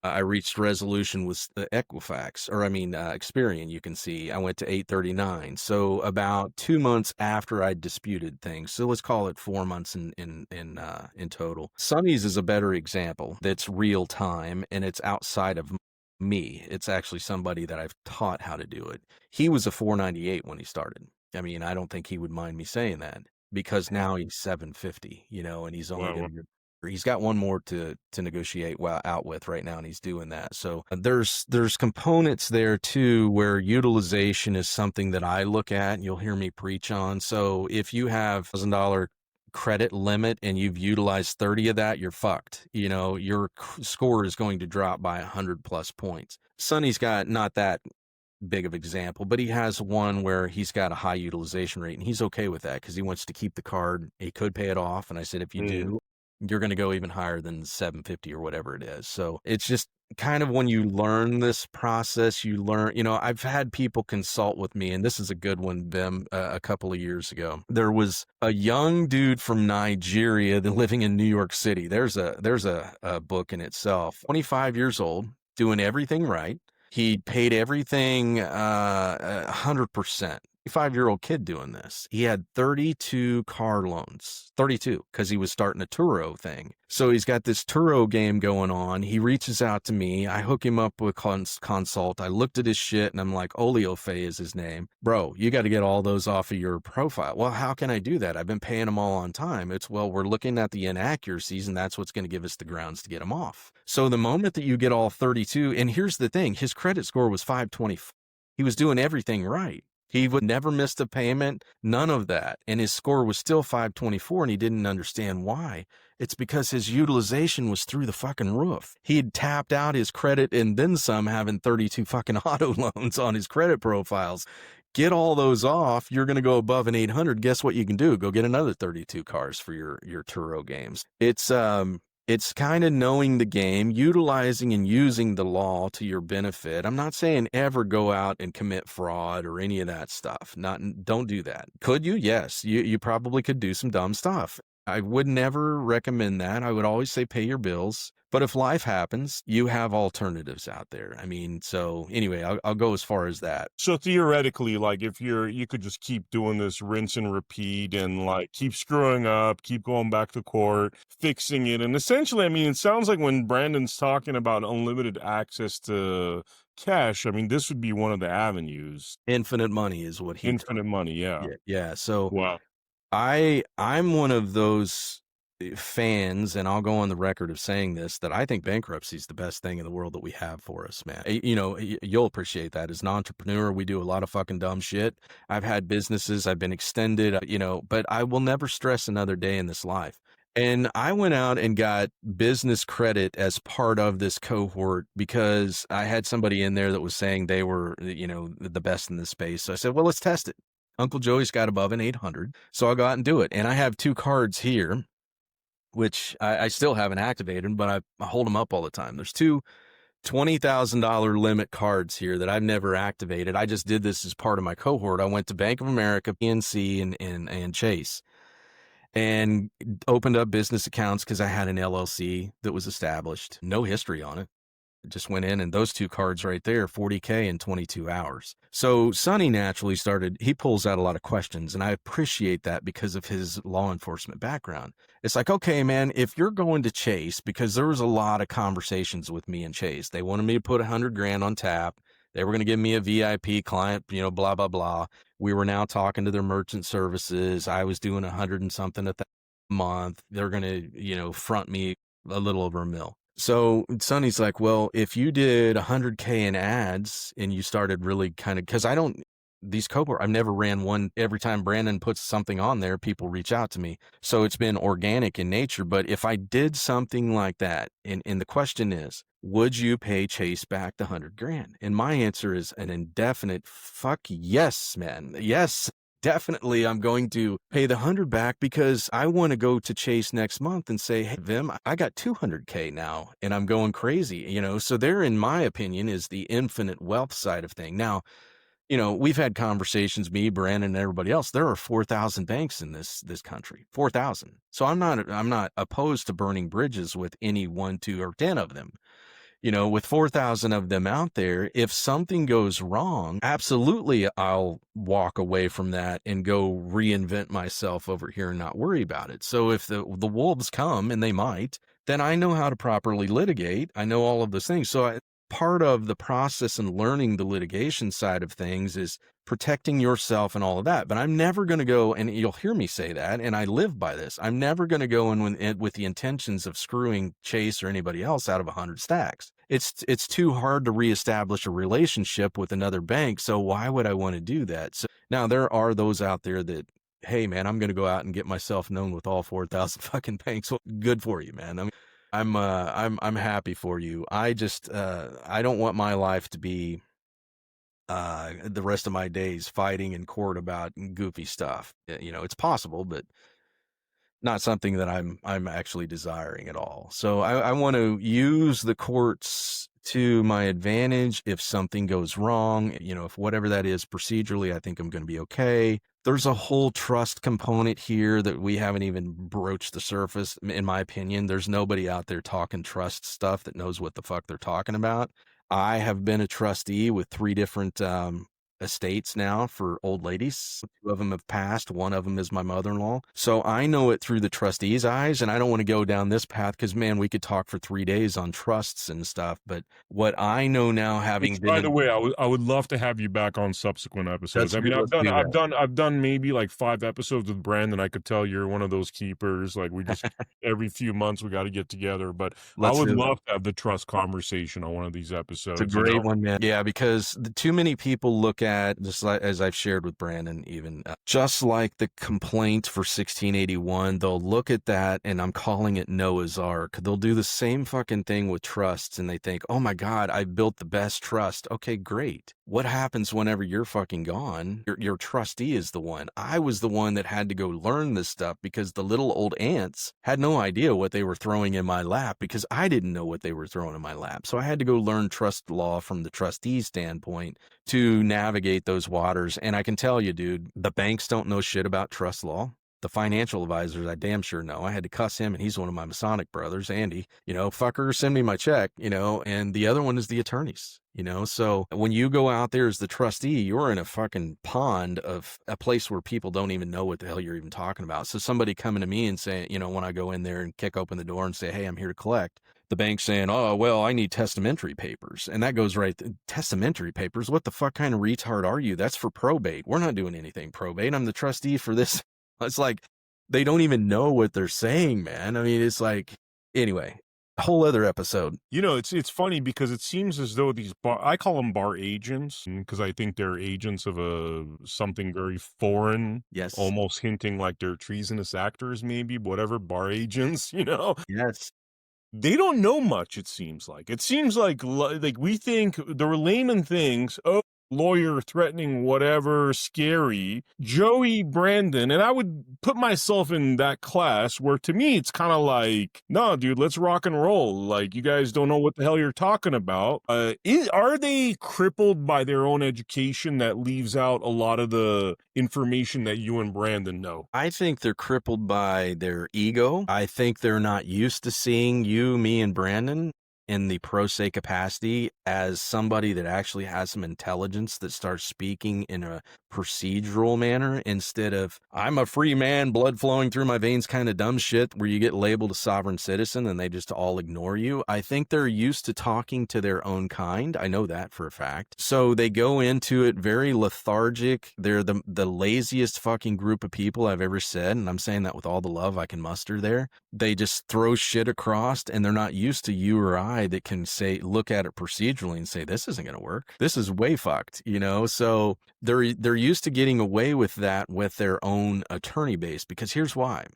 I reached resolution with the Equifax, or Experian. You can see I went to 839. So about 2 months after I disputed things. So let's call it 4 months in total. Sonny's is a better example. That's real time and it's outside of me. It's actually somebody that I've taught how to do it. He was a 498 when he started. I mean, I don't think he would mind me saying that because now he's 750, and he's only going to. He's got one more to negotiate out with right now, and he's doing that. So there's components there too where utilization is something that I look at, and you'll hear me preach on. So if you have $1,000 credit limit and you've utilized 30 of that, you're fucked. Your score is going to drop by 100 plus points. Sonny's got not that big of example, but he has one where he's got a high utilization rate, and he's okay with that because he wants to keep the card. He could pay it off, and I said, if you do, you're going to go even higher than 750 or whatever it is. So it's just kind of when you learn this process, you learn, I've had people consult with me, and this is a good one, Vem, a couple of years ago. There was a young dude from Nigeria that living in New York City. There's a book in itself. 25 years old, doing everything right. He paid everything 100%. 5-year-old kid doing this. He had 32 car loans, 32, because he was starting a Turo thing. So he's got this Turo game going on. He reaches out to me. I hook him up with consult. I looked at his shit and I'm like, Oliofe is his name. Bro, you got to get all those off of your profile. Well, how can I do that? I've been paying them all on time. We're looking at the inaccuracies and that's what's going to give us the grounds to get them off. So the moment that you get all 32, and here's the thing, his credit score was 520. He was doing everything right. He would never miss a payment, none of that. And his score was still 524 and he didn't understand why. It's because his utilization was through the fucking roof. He had tapped out his credit and then some, having 32 fucking auto loans on his credit profiles. Get all those off, you're going to go above an 800. Guess what you can do? Go get another 32 cars for your Turo games. It's kind of knowing the game, utilizing and using the law to your benefit. I'm not saying ever go out and commit fraud or any of that stuff. Don't do that. Could you? Yes. You probably could do some dumb stuff. I would never recommend that. I would always say pay your bills. But if life happens, you have alternatives out there. I mean, so anyway, I'll go as far as that. So theoretically, like if you could just keep doing this rinse and repeat and like keep screwing up, keep going back to court, fixing it. And essentially, I mean, it sounds like when Brandon's talking about unlimited access to cash, I mean, this would be one of the avenues. Infinite money is what he Infinite money, yeah. Yeah. So Wow. I'm one of those fans, and I'll go on the record of saying this, that I think bankruptcy is the best thing in the world that we have for us, man. You know, you'll appreciate that. As an entrepreneur, we do a lot of fucking dumb shit. I've had businesses, I've been extended, you know, but I will never stress another day in this life. And I went out and got business credit as part of this cohort because I had somebody in there that was saying they were, you know, the best in this space. So I said, well, let's test it. Uncle Joey's got above an 800, so I'll go out and do it. And I have 2 cards here, which I still haven't activated, but I hold them up all the time. There's 2 $20,000 limit cards here that I've never activated. I just did this as part of my cohort. I went to Bank of America, PNC, and Chase, and opened up business accounts because I had an LLC that was established. No history on it. Just went in, and those 2 cards right there, 40K in 22 hours. So Sonny naturally he pulls out a lot of questions, and I appreciate that because of his law enforcement background. It's like, okay, man, if you're going to Chase, because there was a lot of conversations with me and Chase. They wanted me to put $100,000 on tap. They were going to give me a VIP client, you know, blah, blah, blah. We were now talking to their merchant services. I was doing 100 and something a month. They're going to, you know, front me a little over $1 million. So Sonny's like, well, if you did 100K in ads and you started really kind of, because I've never ran one. Every time Brandon puts something on there, people reach out to me. So it's been organic in nature. But if I did something like that, and the question is, would you pay Chase back the $100,000? And my answer is an indefinite fuck yes, man. Yes. Definitely, I'm going to pay the 100 back because I want to go to Chase next month and say, hey, Vem, I got 200K now and I'm going crazy, you know? So there, in my opinion, is the infinite wealth side of thing. Now, you know, we've had conversations, me, Brandon, and everybody else. There are 4,000 banks in this country, 4,000. So I'm not opposed to burning bridges with any 1, 2, or 10 of them. You know, with 4,000 of them out there, if something goes wrong, absolutely I'll walk away from that and go reinvent myself over here and not worry about it. So if the wolves come, and they might, then I know how to properly litigate. I know all of those things. So part of the process and learning the litigation side of things is protecting yourself and all of that. But I'm never going to go, and you'll hear me say that, and I live by this. I'm never going to go in with the intentions of screwing Chase or anybody else out of 100 stacks. It's too hard to reestablish a relationship with another bank. So why would I want to do that? So now there are those out there that, hey man, I'm going to go out and get myself known with all 4,000 fucking banks. Well, good for you, man. I mean, I'm happy for you. I just, I don't want my life to be, the rest of my days fighting in court about goofy stuff. You know, it's possible, but not something that I'm actually desiring at all. So I want to use the courts to my advantage. If something goes wrong, you know, if whatever that is procedurally, I think I'm going to be okay. There's a whole trust component here that we haven't even broached the surface. In my opinion, there's nobody out there talking trust stuff that knows what the fuck they're talking about. I have been a trustee with 3 different estates now for old ladies. 2 of them have passed. 1 of them is my mother-in-law. So I know it through the trustee's eyes, and I don't want to go down this path because, man, we could talk for 3 days on trusts and stuff. But what I know now, having Which, been, by the way, I would love to have you back on subsequent episodes. That's I mean, good. I've done maybe like 5 episodes with Brandon. I could tell you're one of those keepers. Like we just every few months we got to get together. But I would love to have the trust conversation on one of these episodes. It's a great one, man. Yeah, because too many people look at, just like as I've shared with Brandon, even just like the complaint for 1681, they'll look at that, and I'm calling it Noah's Ark. They'll do the same fucking thing with trusts, and they think, oh my God, I built the best trust. Okay, great. What happens whenever you're fucking gone? Your trustee is the one. I was the one that had to go learn this stuff because the little old ants had no idea what they were throwing in my lap because I didn't know what they were throwing in my lap. So I had to go learn trust law from the trustee standpoint to navigate those waters. And I can tell you, dude, the banks don't know shit about trust law. The financial advisors, I damn sure know. I had to cuss him, and he's one of my Masonic brothers, Andy. Fucker, send me my check, and the other one is the attorneys. So when you go out there as the trustee, you're in a fucking pond of a place where people don't even know what the hell you're even talking about. So somebody coming to me and saying, when I go in there and kick open the door and say, hey, I'm here to collect, the bank saying, oh, well, I need testamentary papers. And that goes right. Testamentary papers? What the fuck kind of retard are you? That's for probate. We're not doing anything probate. I'm the trustee for this. It's like, they don't even know what they're saying, man. I mean, it's like, anyway, a whole other episode. It's funny because it seems as though these I call them bar agents because I think they're agents of something very foreign. Yes. Almost hinting like they're treasonous actors, maybe, whatever, bar agents, Yes. They don't know much, it seems like. It seems like we think the layman thinks, oh, lawyer threatening whatever, scary. Joey Brandon, and I would put myself in that class where to me it's kind of like, no, dude, let's rock and roll. Like, you guys don't know what the hell you're talking about. Are they crippled by their own education that leaves out a lot of the information that you and Brandon know? I think they're crippled by their ego. I think they're not used to seeing you, me, and Brandon in the pro se capacity as somebody that actually has some intelligence that starts speaking in a procedural manner instead of I'm a free man, blood flowing through my veins kind of dumb shit where you get labeled a sovereign citizen and they just all ignore you. I think they're used to talking to their own kind. I know that for a fact. So they go into it very lethargic. They're the laziest fucking group of people I've ever said, and I'm saying that with all the love I can muster there. They just throw shit across and they're not used to you or I that can look at it procedurally and say, this isn't going to work. This is way fucked, So they're used to getting away with that with their own attorney base, because here's why.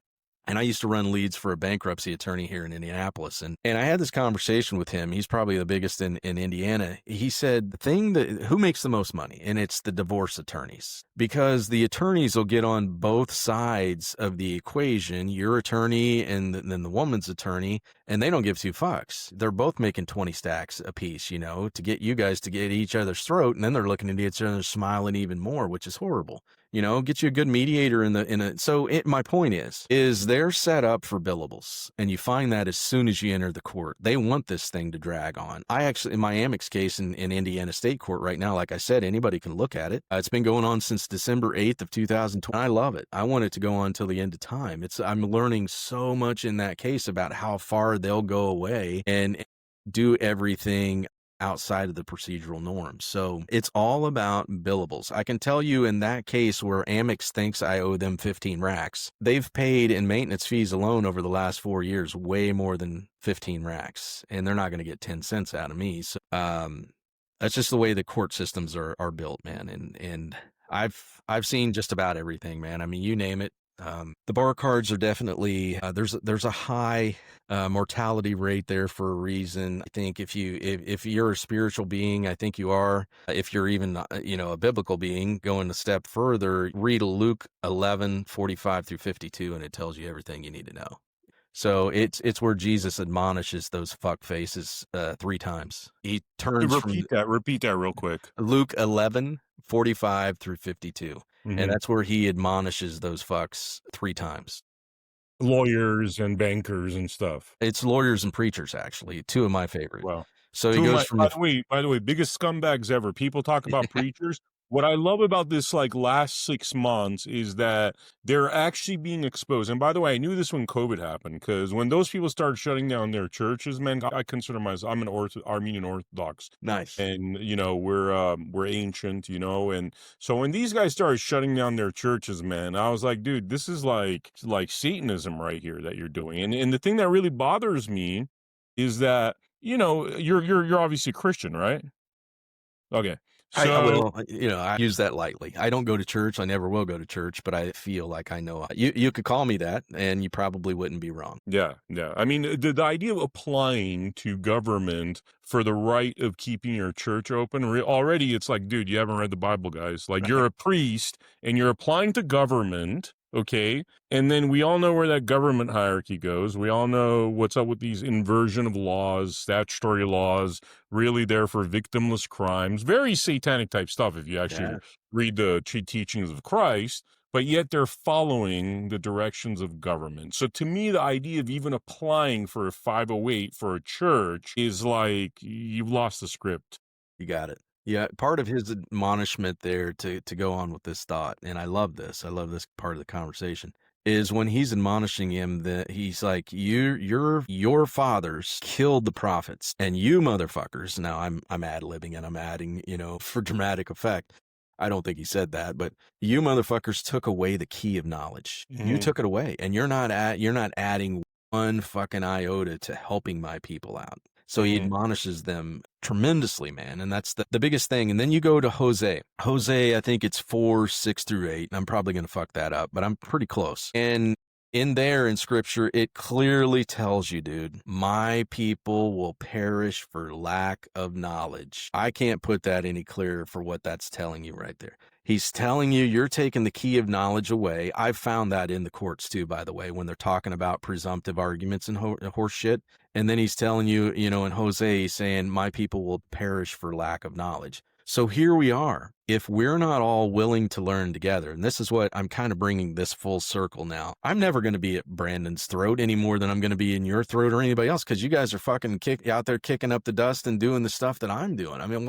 And I used to run leads for a bankruptcy attorney here in Indianapolis. And I had this conversation with him. He's probably the biggest in Indiana. He said the thing who makes the most money? And it's the divorce attorneys, because the attorneys will get on both sides of the equation, your attorney and then the woman's attorney, and they don't give two fucks. They're both making 20 stacks a piece, to get you guys to get each other's throat. And then they're looking at each other smiling even more, which is horrible. Get you a good mediator my point is they're set up for billables, and you find that as soon as you enter the court. They want this thing to drag on. I actually, in my Amex case in Indiana State Court right now, like I said, anybody can look at it. It's been going on since December 8th of 2020. I love it. I want it to go on till the end of time. I'm learning so much in that case about how far they'll go away and do everything outside of the procedural norms. So it's all about billables. I can tell you in that case where Amex thinks I owe them 15 racks, they've paid in maintenance fees alone over the last 4 years way more than 15 racks, and they're not going to get 10 cents out of me. So that's just the way the court systems are built, man. And I've seen just about everything, man. I mean, you name it. The bar cards are definitely there's a high mortality rate there for a reason. I think if you're a spiritual being, I think you are. If you're even a biblical being, going a step further, read Luke 11:45 through 52, and it tells you everything you need to know. So it's where Jesus admonishes those fuck faces 3 times. He turns Repeat that real quick. Luke 11:45 through 52. Mm-hmm. And that's where he admonishes those fucks 3 times. Lawyers and bankers and stuff. It's lawyers and preachers, actually. 2 of my favorite. Wow. So he goes from by the way, biggest scumbags ever. People talk about preachers. What I love about this last 6 months is that they're actually being exposed. And by the way, I knew this when COVID happened, because when those people started shutting down their churches, man, I consider myself, I'm an Armenian Orthodox. Nice. And, we're ancient, and so when these guys started shutting down their churches, man, I was like, dude, this is like Satanism right here that you're doing. And the thing that really bothers me is that, you're obviously Christian, right? Okay. So, I use that lightly. I don't go to church. I never will go to church, but I feel like I know. You could call me that, and you probably wouldn't be wrong. Yeah. I mean, the idea of applying to government for the right of keeping your church open, already it's like, dude, you haven't read the Bible, guys. Like, you're a priest, and you're applying to government, okay? And then we all know where that government hierarchy goes. We all know what's up with these inversion of laws, statutory laws, really there for victimless crimes. Very satanic type stuff if you actually read the teachings of Christ. but yet they're following the directions of government. So to me, the idea of even applying for a 508 for a church is like you've lost the script. You got it. Yeah, part of his admonishment there to go on with this thought, and I love this. I love this part of the conversation. Is when he's admonishing him that he's like, your fathers killed the prophets, and you motherfuckers. Now I'm ad-libbing and I'm adding, for dramatic effect. I don't think he said that, but you motherfuckers took away the key of knowledge. You took it away, and you're not adding one fucking iota to helping my people out. So he admonishes them tremendously, man. And that's the biggest thing. And then you go to Hosea. Hosea, I think it's 4:6-8. And I'm probably going to fuck that up, but I'm pretty close. And in there in scripture, it clearly tells you, dude, my people will perish for lack of knowledge. I can't put that any clearer for what that's telling you right there. He's telling you you're taking the key of knowledge away. I've found that in the courts too, by the way, when they're talking about presumptive arguments and horse shit. And then he's telling you, in Hosea, he's saying, my people will perish for lack of knowledge. So here we are. If we're not all willing to learn together, and this is what I'm kind of bringing this full circle now. I'm never going to be at Brandon's throat any more than I'm going to be in your throat or anybody else, because you guys are fucking out there kicking up the dust and doing the stuff that I'm doing. I mean,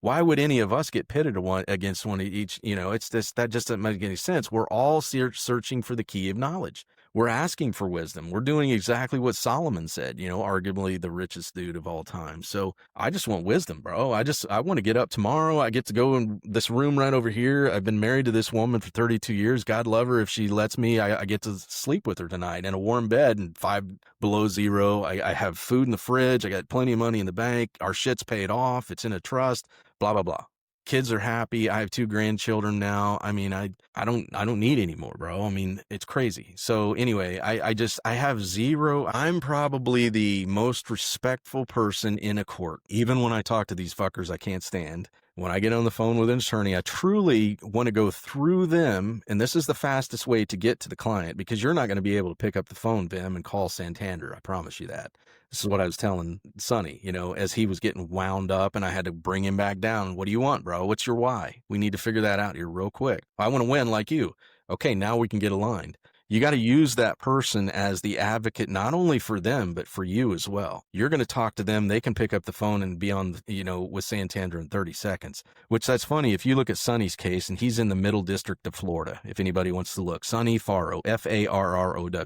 why would any of us get pitted against one each? It's this, that just doesn't make any sense. We're all searching for the key of knowledge. We're asking for wisdom. We're doing exactly what Solomon said, arguably the richest dude of all time. So I just want wisdom, bro. I want to get up tomorrow. I get to go in this room right over here. I've been married to this woman for 32 years. God love her. If she lets me, I get to sleep with her tonight in a warm bed and 5 below zero. I have food in the fridge. I got plenty of money in the bank. Our shit's paid off. It's in a trust, blah, blah, blah. Kids are happy. I have 2 grandchildren now. I mean, I don't need any more, bro. I mean, it's crazy. So anyway, I have zero. I'm probably the most respectful person in a court. Even when I talk to these fuckers I can't stand, when I get on the phone with an attorney, I truly want to go through them. And this is the fastest way to get to the client, because you're not going to be able to pick up the phone, Vem, and call Santander. I promise you that. This is what I was telling Sonny, as he was getting wound up and I had to bring him back down. What do you want, bro? What's your why? We need to figure that out here real quick. I want to win like you. Okay, now we can get aligned. You got to use that person as the advocate, not only for them, but for you as well. You're going to talk to them. They can pick up the phone and be on, with Santander in 30 seconds, which that's funny. If you look at Sonny's case, and he's in the Middle District of Florida, if anybody wants to look, Sonny Farrow, Farrow.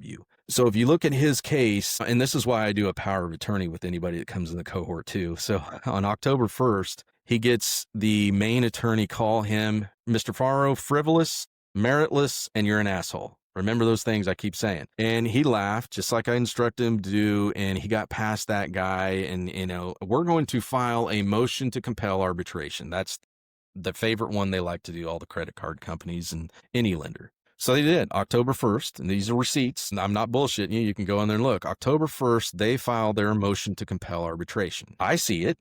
So if you look at his case, and this is why I do a power of attorney with anybody that comes in the cohort too. So on October 1st, he gets the main attorney call him, Mr. Farrow, frivolous, meritless, and you're an asshole. Remember those things I keep saying. And he laughed, just like I instructed him to do, and he got past that guy. And, we're going to file a motion to compel arbitration. That's the favorite one they like to do, all the credit card companies and any lender. So they did, October 1st, and these are receipts. And I'm not bullshitting you. You can go in there and look. October 1st, they filed their motion to compel arbitration. I see it.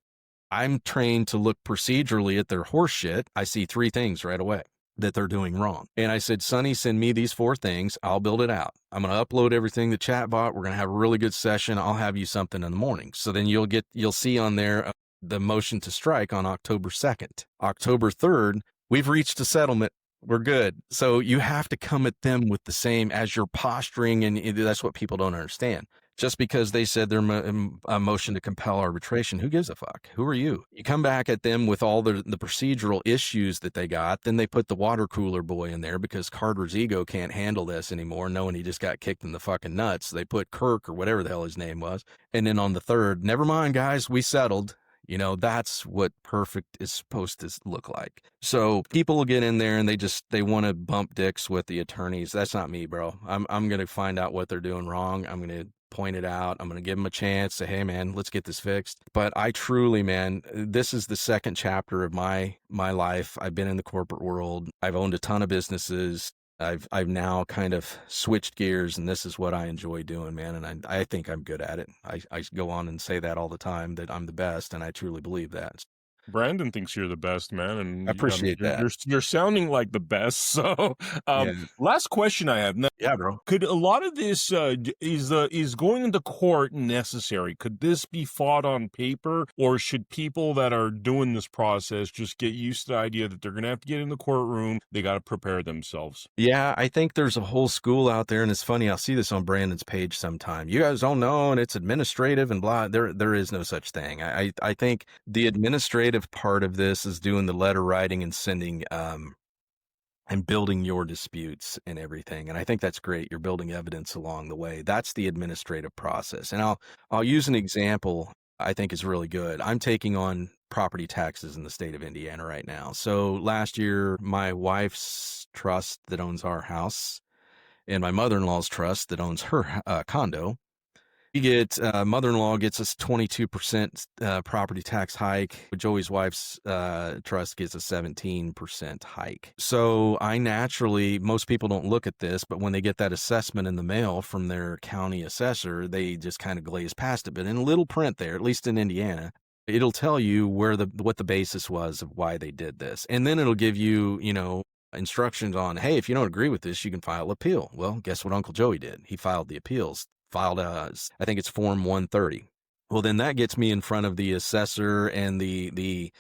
I'm trained to look procedurally at their horse shit. I see 3 things right away that they're doing wrong. And I said, Sonny, send me these 4 things. I'll build it out. I'm going to upload everything to chatbot. We're going to have a really good session. I'll have you something in the morning. So then you'll see on there the motion to strike on October 2nd. October 3rd, we've reached a settlement. We're good. So you have to come at them with the same as you're posturing. And that's what people don't understand. Just because they said they're a motion to compel arbitration, who gives a fuck? Who are you? You come back at them with all the procedural issues that they got. Then they put the water cooler boy in there because Carter's ego can't handle this anymore, knowing he just got kicked in the fucking nuts. So they put Kirk or whatever the hell his name was. And then on the 3rd, never mind, guys, we settled. That's what perfect is supposed to look like. So people will get in there and they want to bump dicks with the attorneys. That's not me, bro. I'm going to find out what they're doing wrong. I'm going to point it out. I'm going to give them a chance. Say, hey, man, let's get this fixed. But I truly, man, this is the 2nd chapter of my life. I've been in the corporate world. I've owned a ton of businesses. I've now kind of switched gears, and this is what I enjoy doing, man. And I think I'm good at it. I go on and say that all the time, that I'm the best, and I truly believe that. Brandon thinks you're the best, man, I and I mean, appreciate that. you're sounding like the best. So, Yeah. last question I have now: Yeah, bro. could a lot of this is going into court necessary? Could this be fought on paper, or should people that are doing this process just get used to the idea that they're going to have to get in the courtroom? They got to prepare themselves. Yeah, I think there's a whole school out there, and it's funny. I'll see this on Brandon's page sometime. You guys don't know, and it's administrative and blah. There is no such thing. I think the administrative part of this is doing the letter writing and sending and building your disputes and everything. And I think that's great. You're building evidence along the way. That's the administrative process. And I'll use an example I think is really good. I'm taking on property taxes in the state of Indiana right now. So last year, my wife's trust that owns our house and my mother-in-law's trust that owns her condo, we get mother-in-law gets us 22% property tax hike. Joey's wife's trust gets a 17% hike. So I naturally, most people don't look at this, but when they get that assessment in the mail from their county assessor, they just kind of glaze past it. But in little print there, at least in Indiana, it'll tell you what the basis was of why they did this, and then it'll give you, instructions on, hey, if you don't agree with this, you can file appeal. Well, guess what Uncle Joey did? He filed the appeals. Filed I think it's Form 130. Well, then that gets me in front of the assessor and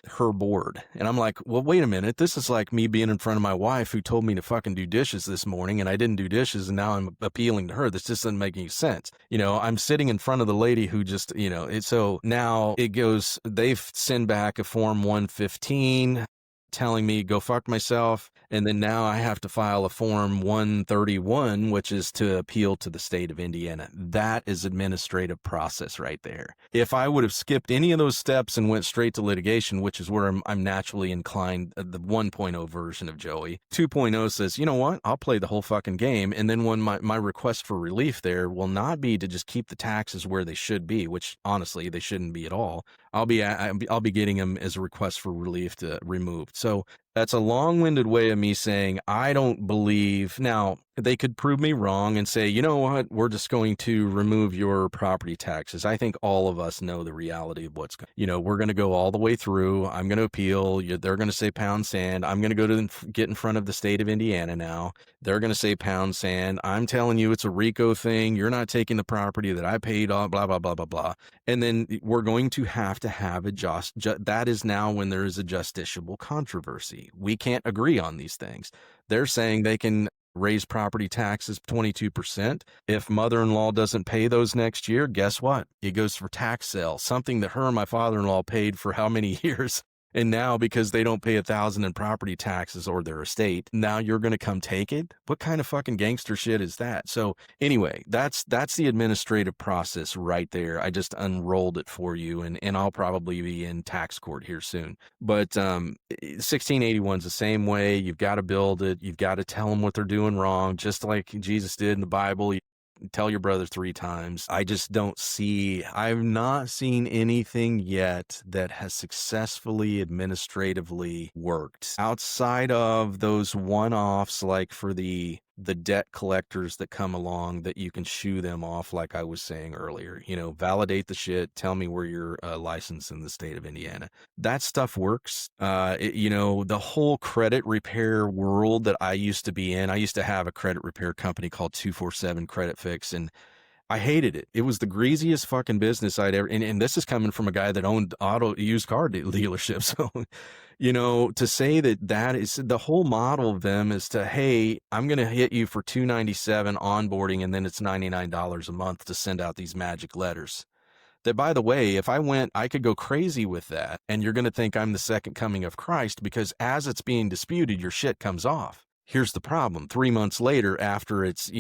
her board. And I'm like, well, wait a minute. This is like me being in front of my wife who told me to fucking do dishes this morning and I didn't do dishes and now I'm appealing to her. This just doesn't make any sense. I'm sitting in front of the lady who just, so now it goes, they've sent back a Form 115 telling me go fuck myself. And then now I have to file a Form 131, which is to appeal to the state of Indiana. That is administrative process right there. If I would have skipped any of those steps and went straight to litigation, which is where I'm naturally inclined, the 1.0 version of Joey, 2.0 says, you know what, I'll play the whole fucking game. And then when my request for relief there will not be to just keep the taxes where they should be, which honestly, they shouldn't be at all. I'll be getting them as a request for relief to removed. So that's a long-winded way of me saying I don't believe. Now, they could prove me wrong and say, you know what, we're just going to remove your property taxes. I think all of us know the reality of what's going. We're going to go all the way through. I'm going to appeal. They're going to say pound sand. I'm going to go to get in front of the state of Indiana now. They're going to say pound sand. I'm telling you it's a RICO thing. You're not taking the property that I paid on, blah, blah, blah, blah, blah. And then we're going to have a that is now when there is a justiciable controversy. We can't agree on these things. They're saying they can raise property taxes 22%. If mother-in-law doesn't pay those next year, guess what? It goes for tax sale, something that her and my father-in-law paid for how many years? And now because they don't pay $1,000 in property taxes or their estate, now you're going to come take it? What kind of fucking gangster shit is that? So anyway, that's the administrative process right there. I just unrolled it for you, and I'll probably be in tax court here soon. But 1681 is the same way. You've got to build it. You've got to tell them what they're doing wrong, just like Jesus did in the Bible. Tell your brother 3 times. I've not seen anything yet that has successfully administratively worked outside of those one-offs, like for the debt collectors that come along that you can shoo them off, like I was saying earlier. Validate the shit. Tell me where you're licensed in the state of Indiana. That stuff works. The whole credit repair world that I used to be in, I used to have a credit repair company called 247 Credit Fix, and I hated it. It was the greasiest fucking business I'd ever, and this is coming from a guy that owned used car dealerships. So, to say that is the whole model of them is to, hey, I'm going to hit you for $297 onboarding, and then it's $99 a month to send out these magic letters. That, by the way, if I went, I could go crazy with that, and you're going to think I'm the second coming of Christ, because as it's being disputed, your shit comes off. Here's the problem. 3 months later, after it's,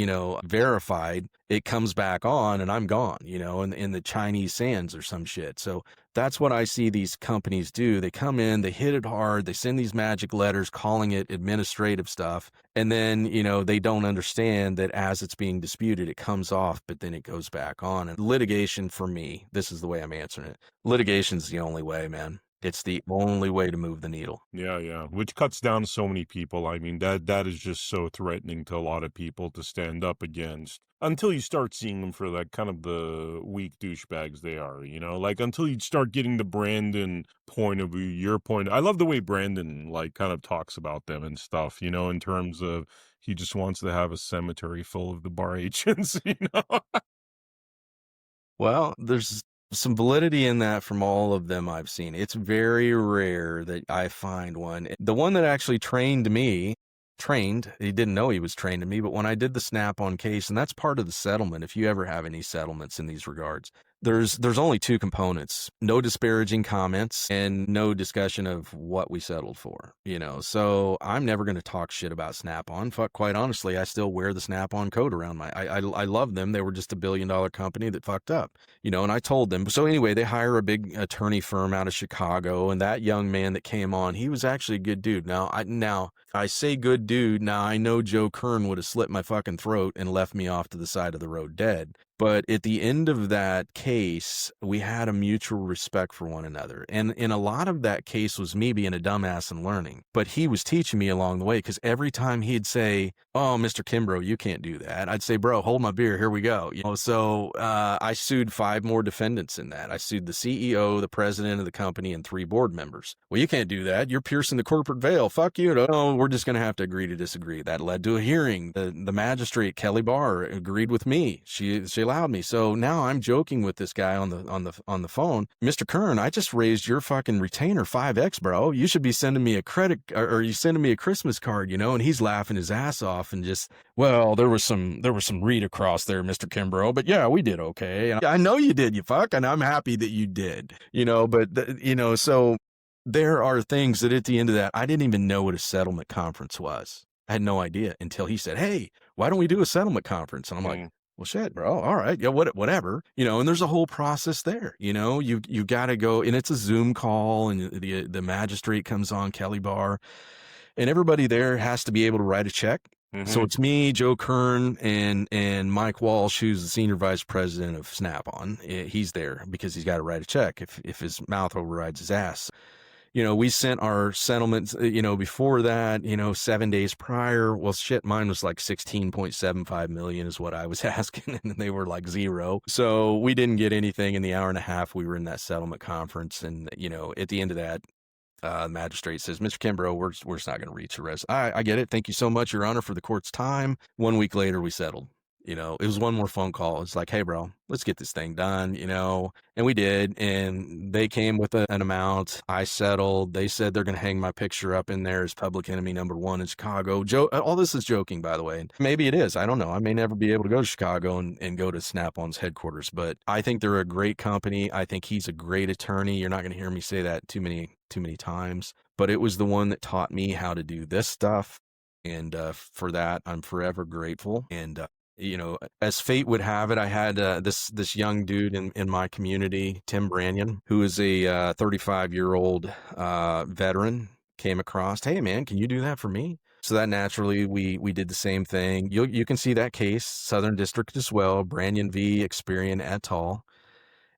verified, it comes back on and I'm gone, in the Chinese sands or some shit. So that's what I see these companies do. They come in, they hit it hard, they send these magic letters calling it administrative stuff. And then, they don't understand that as it's being disputed, it comes off, but then it goes back on. And litigation, for me, this is the way I'm answering it. Litigation's the only way, man. It's the only way to move the needle. Yeah, yeah, which cuts down so many people. I mean, that is just so threatening to a lot of people to stand up against until you start seeing them for like kind of the weak douchebags they are, like until you start getting the Brandon point of view, your point. I love the way Brandon like kind of talks about them and stuff, in terms of he just wants to have a cemetery full of the bar agents, Well, there's some validity in that from all of them I've seen. It's very rare that I find one. The one that actually he didn't know he was trained to me, but when I did the Snap-on case, and that's part of the settlement, if you ever have any settlements in these regards, there's only two components: no disparaging comments and no discussion of what we settled for, so I'm never going to talk shit about Snap-on. Fuck, quite honestly, I still wear the Snap-on coat around I love them. They were just a $1 billion company that fucked up, and I told them. So anyway, they hire a big attorney firm out of Chicago, and that young man that came on, he was actually a good dude. Now I say good dude. Now I know Joe Kern would have slit my fucking throat and left me off to the side of the road dead. But at the end of that case, we had a mutual respect for one another. And in a lot of that case was me being a dumbass and learning. But he was teaching me along the way, because every time he'd say, "Oh, Mr. Kimbro, you can't do that," I'd say, "Bro, hold my beer. Here we go." So I sued 5 more defendants in that. I sued the CEO, the president of the company, and 3 board members. "Well, you can't do that. You're piercing the corporate veil. Fuck you." "No, we're just going to have to agree to disagree." That led to a hearing. The magistrate, Kelly Barr, agreed with me. She allowed me. So now I'm joking with this guy on the phone. "Mr. Kern, I just raised your fucking retainer 5x, bro. You should be sending me a credit, or you sending me a Christmas card, And he's laughing his ass off and just, "Well, there was some read across there, Mr. Kimbro, but yeah, we did okay." And I know you did, you fuck, and I'm happy that you did, but so there are things that at the end of that, I didn't even know what a settlement conference was. I had no idea until he said, "Hey, why don't we do a settlement conference?" And I'm like, "Well, shit, bro. All right. Yeah, whatever." And there's a whole process there. You got to go, and it's a Zoom call, and the magistrate comes on, Kelly Barr, and everybody there has to be able to write a check. So it's me, Joe Kern, and Mike Walsh, who's the senior vice president of Snap-on. He's there because he's got to write a check if his mouth overrides his ass. We sent our settlements, before that, 7 days prior. Well, shit, mine was like 16.75 million is what I was asking, and they were like 0. So we didn't get anything in the hour and a half we were in that settlement conference. And, at the end of that, the magistrate says, "Mr. Kimbro, we're just not going to reach a res." I get it. "Thank you so much, Your Honor, for the court's time." 1 week later, we settled. It was one more phone call. It's like, "Hey, bro, let's get this thing done," and we did. And they came with an amount. I settled. They said they're going to hang my picture up in there as public enemy #1 in Chicago. All this is joking, by the way. Maybe it is. I don't know. I may never be able to go to Chicago and go to Snap-on's headquarters, but I think they're a great company. I think he's a great attorney. You're not going to hear me say that too many times, but it was the one that taught me how to do this stuff. And for that, I'm forever grateful. And as fate would have it, I had this young dude in my community, Tim Branyan, who is a 35-year-old veteran, came across, "Hey, man, can you do that for me?" So that naturally, we did the same thing. You can see that case, Southern District as well, Branyan v. Experian et al.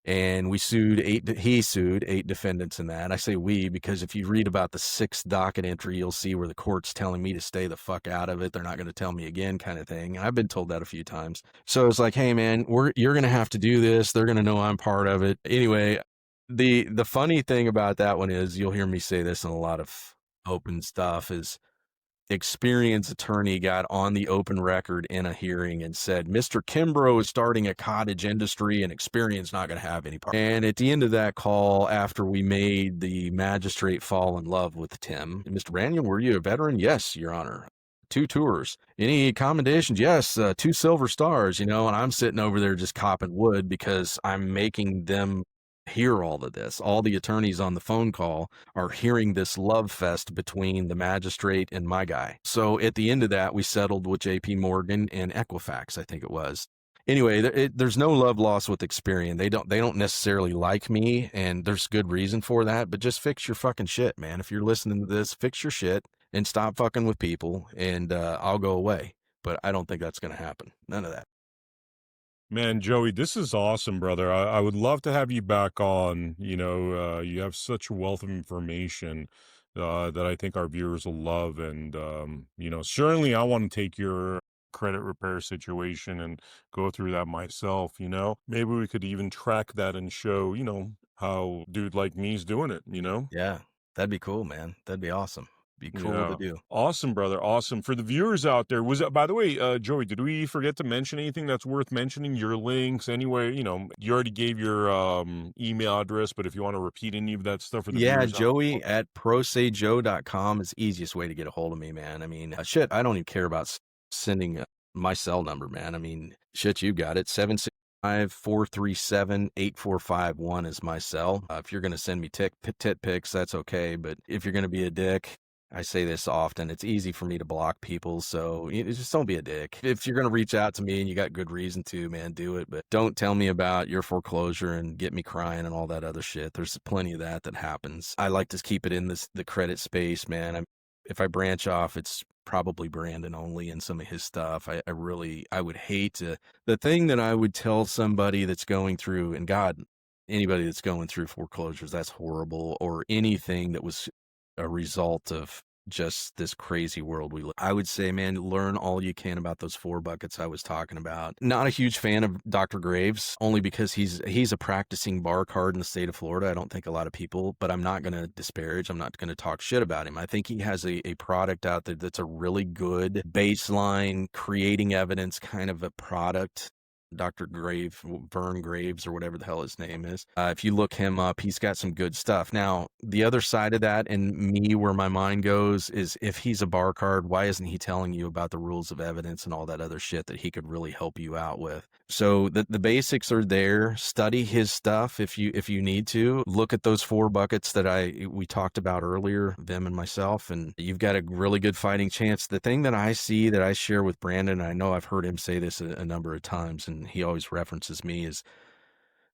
And he sued 8 defendants in that. I say we because if you read about the 6th docket entry, you'll see where the court's telling me to stay the fuck out of it. They're not going to tell me again, kind of thing. I've been told that a few times. So it's like, "Hey, man, you're going to have to do this. They're going to know I'm part of it." Anyway, the funny thing about that one is, you'll hear me say this in a lot of open stuff, is Experian's attorney got on the open record in a hearing and said, "Mr. Kimbro is starting a cottage industry and Experian's not going to have any part." And at the end of that call, after we made the magistrate fall in love with Tim, "Mr. Branyan, were you a veteran?" "Yes, Your Honor." "2 tours." "Any commendations?" "Yes, 2 silver stars," and I'm sitting over there just copping wood because I'm making them hear all of this. All the attorneys on the phone call are hearing this love fest between the magistrate and my guy. So at the end of that, we settled with JP Morgan and Equifax, I think it was. Anyway, there's no love lost with Experian. They don't necessarily like me, and there's good reason for that, but just fix your fucking shit, man. If you're listening to this, fix your shit and stop fucking with people, and I'll go away. But I don't think that's going to happen. None of that. Man, Joey, this is awesome, brother. I would love to have you back on. You have such a wealth of information that I think our viewers will love. And, certainly I want to take your credit repair situation and go through that myself. Maybe we could even track that and show, how dude like me's doing it. Yeah, that'd be cool, man. That'd be awesome. Be cool to Yeah. do. Awesome, brother. Awesome. For the viewers out there, by the way, Joey, did we forget to mention anything that's worth mentioning? Your links, anyway, you already gave your email address, but if you want to repeat any of that stuff for the Yeah, viewers out Joey at prosayjoe.com is the easiest way to get a hold of me, man. I mean, shit, I don't even care about sending my cell number, man. I mean, shit, you got it. 765-437-8451 is my cell. If you're going to send me tit pics, that's okay. But if you're going to be a dick, I say this often, it's easy for me to block people. So just don't be a dick. If you're going to reach out to me and you got good reason to, man, do it. But don't tell me about your foreclosure and get me crying and all that other shit. There's plenty of that happens. I like to keep it in the credit space, man. If I branch off, it's probably Brandon only and some of his stuff. I would hate to. The thing that I would tell somebody that's going through, and God, anybody that's going through foreclosures, that's horrible, or anything that was a result of just this crazy world we live. I would say, man, learn all you can about those 4 buckets I was talking about. Not a huge fan of Dr. Graves, only because he's a practicing bar card in the state of Florida. I don't think a lot of people, but I'm not going to disparage. I'm not going to talk shit about him. I think he has a product out there that's a really good baseline, creating evidence kind of a product. Dr. Vern Graves, or whatever the hell his name is. If you look him up, he's got some good stuff. Now, the other side of that, and me, where my mind goes, is if he's a bar card, why isn't he telling you about the rules of evidence and all that other shit that he could really help you out with? So the basics are there. Study his stuff if you need to. Look at those 4 buckets that we talked about earlier, Vem and myself, and you've got a really good fighting chance. The thing that I see that I share with Brandon, I know I've heard him say this a number of times, and he always references me, is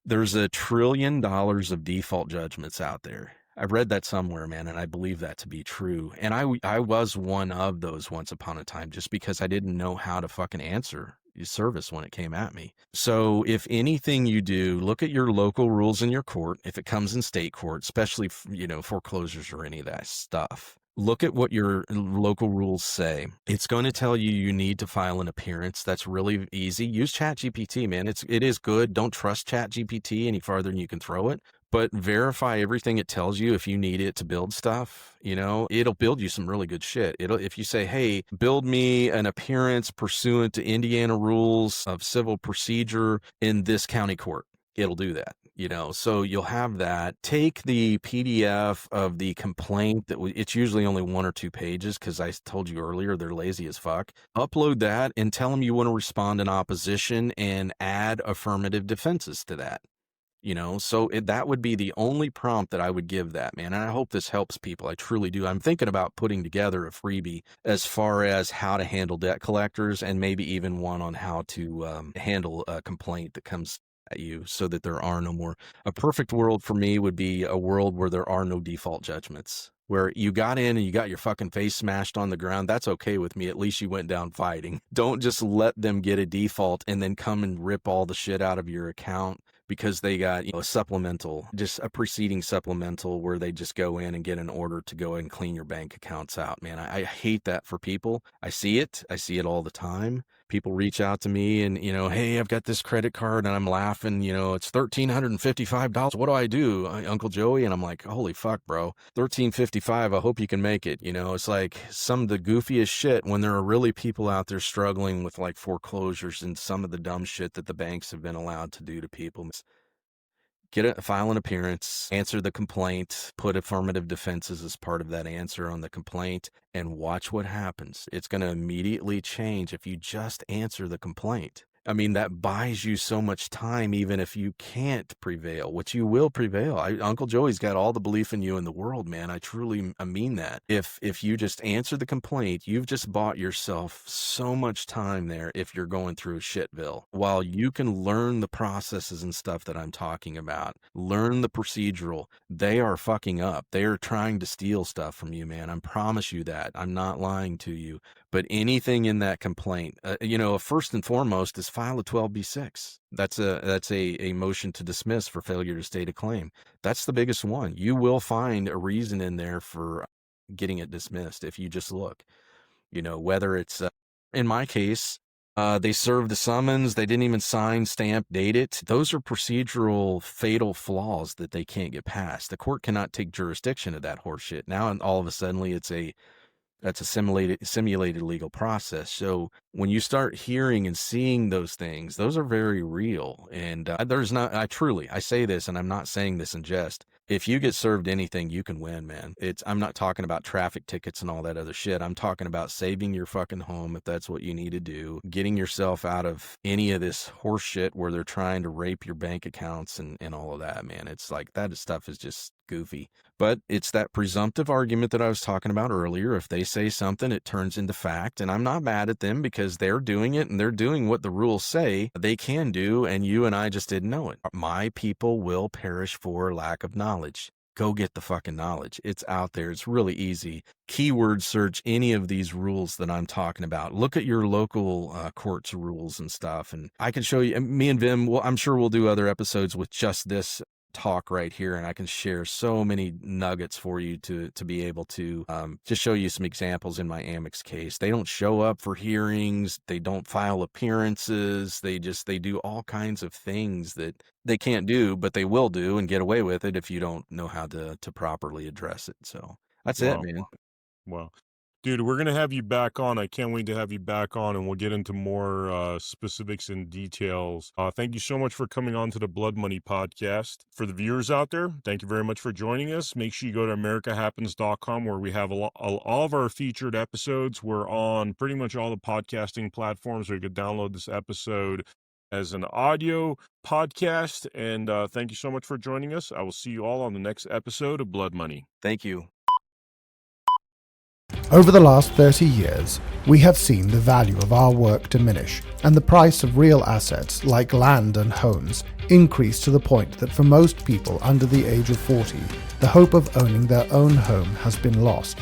there's $1 trillion of default judgments out there. I've read that somewhere, man, and I believe that to be true. And I was one of those once upon a time, just because I didn't know how to fucking answer service when it came at me. So if anything you do, look at your local rules in your court. If it comes in state court, especially, foreclosures or any of that stuff, look at what your local rules say. It's going to tell you need to file an appearance. That's really easy. Use ChatGPT, man. It is good. Don't trust ChatGPT any farther than you can throw it, but verify everything it tells you. If you need it to build stuff, it'll build you some really good shit. If you say, hey, build me an appearance pursuant to Indiana rules of civil procedure in this county court, it'll do that. So you'll have that. Take the PDF of the complaint it's usually only 1 or 2 pages, because I told you earlier they're lazy as fuck. Upload that and tell them you want to respond in opposition and add affirmative defenses to that. So that would be the only prompt that I would give that, man. And I hope this helps people. I truly do. I'm thinking about putting together a freebie as far as how to handle debt collectors, and maybe even one on how to handle a complaint that comes at you, so that there are no more. A perfect world for me would be a world where there are no default judgments, where you got in and you got your fucking face smashed on the ground. That's okay with me. At least you went down fighting. Don't just let them get a default and then come and rip all the shit out of your account because they got a supplemental, just a preceding supplemental, where they just go in and get an order to go and clean your bank accounts out. Man, I hate that for people. I see it all the time. People reach out to me and, hey, I've got this credit card, and I'm laughing, it's $1,355. What do I do, Uncle Joey? And I'm like, holy fuck, bro, $1,355. I hope you can make it. It's like some of the goofiest shit, when there are really people out there struggling with like foreclosures and some of the dumb shit that the banks have been allowed to do to people. File an appearance, answer the complaint, put affirmative defenses as part of that answer on the complaint, and watch what happens. It's going to immediately change if you just answer the complaint. I mean, that buys you so much time, even if you can't prevail, which you will prevail. Uncle Joey's got all the belief in you in the world, man. I mean that. If you just answer the complaint, you've just bought yourself so much time there if you're going through shitville. While you can learn the processes and stuff that I'm talking about, learn the procedural, they are fucking up. They are trying to steal stuff from you, man. I promise you that. I'm not lying to you. But anything in that complaint, first and foremost, as just file a 12b6. That's a motion to dismiss for failure to state a claim. That's the biggest one. You will find a reason in there for getting it dismissed if you just look. Whether it's, in my case, they served the summons, they didn't even sign, stamp, date it. Those are procedural fatal flaws that they can't get past. The court cannot take jurisdiction of that horseshit. Now, all of a sudden, that's a simulated legal process. So when you start hearing and seeing those things, those are very real. And I say this, and I'm not saying this in jest. If you get served anything, you can win, man. I'm not talking about traffic tickets and all that other shit. I'm talking about saving your fucking home if that's what you need to do, getting yourself out of any of this horse shit where they're trying to rape your bank accounts and all of that, man. It's like that stuff is just goofy. But it's that presumptive argument that I was talking about earlier. If they say something, it turns into fact. And I'm not mad at them because they're doing it and they're doing what the rules say they can do. And you and I just didn't know it. My people will perish for lack of knowledge. Go get the fucking knowledge. It's out there. It's really easy. Keyword search any of these rules that I'm talking about. Look at your local court's rules and stuff. And I can show you, me and Vem, I'm sure we'll do other episodes with just this talk right here, and I can share so many nuggets for you to be able to just show you some examples in my Amex case. They don't show up for hearings, they don't file appearances, they do all kinds of things that they can't do, but they will do and get away with it if you don't know how to properly address it. So that's it, man. Wow. Dude, we're going to have you back on. I can't wait to have you back on, and we'll get into more specifics and details. Thank you so much for coming on to the Blood Money podcast. For the viewers out there, thank you very much for joining us. Make sure you go to americahappens.com where we have all of our featured episodes. We're on pretty much all the podcasting platforms where you can download this episode as an audio podcast. And thank you so much for joining us. I will see you all on the next episode of Blood Money. Thank you. Over the last 30 years, we have seen the value of our work diminish and the price of real assets like land and homes increase to the point that for most people under the age of 40, the hope of owning their own home has been lost.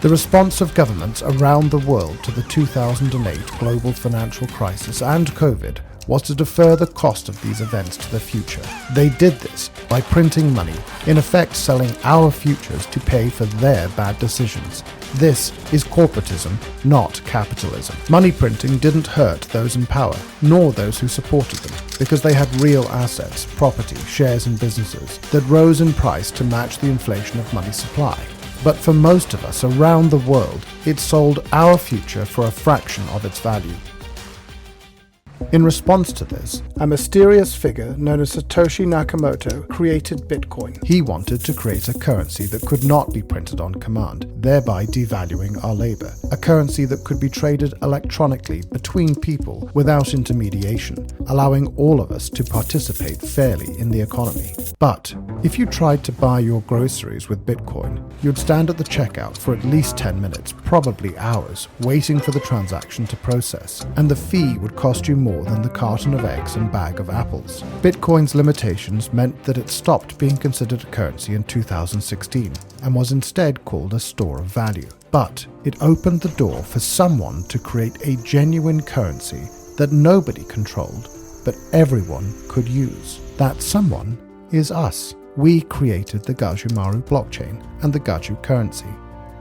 The response of governments around the world to the 2008 global financial crisis and COVID was to defer the cost of these events to the future. They did this by printing money, in effect selling our futures to pay for their bad decisions. This is corporatism, not capitalism. Money printing didn't hurt those in power, nor those who supported them, because they had real assets, property, shares and businesses that rose in price to match the inflation of money supply. But for most of us around the world, it sold our future for a fraction of its value. In response to this, a mysterious figure known as Satoshi Nakamoto created Bitcoin. He wanted to create a currency that could not be printed on command, thereby devaluing our labor. A currency that could be traded electronically between people without intermediation, allowing all of us to participate fairly in the economy. But if you tried to buy your groceries with Bitcoin, you'd stand at the checkout for at least 10 minutes, probably hours, waiting for the transaction to process, and the fee would cost you more than the carton of eggs and bag of apples. Bitcoin's limitations meant that it stopped being considered a currency in 2016 and was instead called a store of value. But it opened the door for someone to create a genuine currency that nobody controlled, but everyone could use. That someone is us. We created the Gajumaru blockchain and the Gaju currency.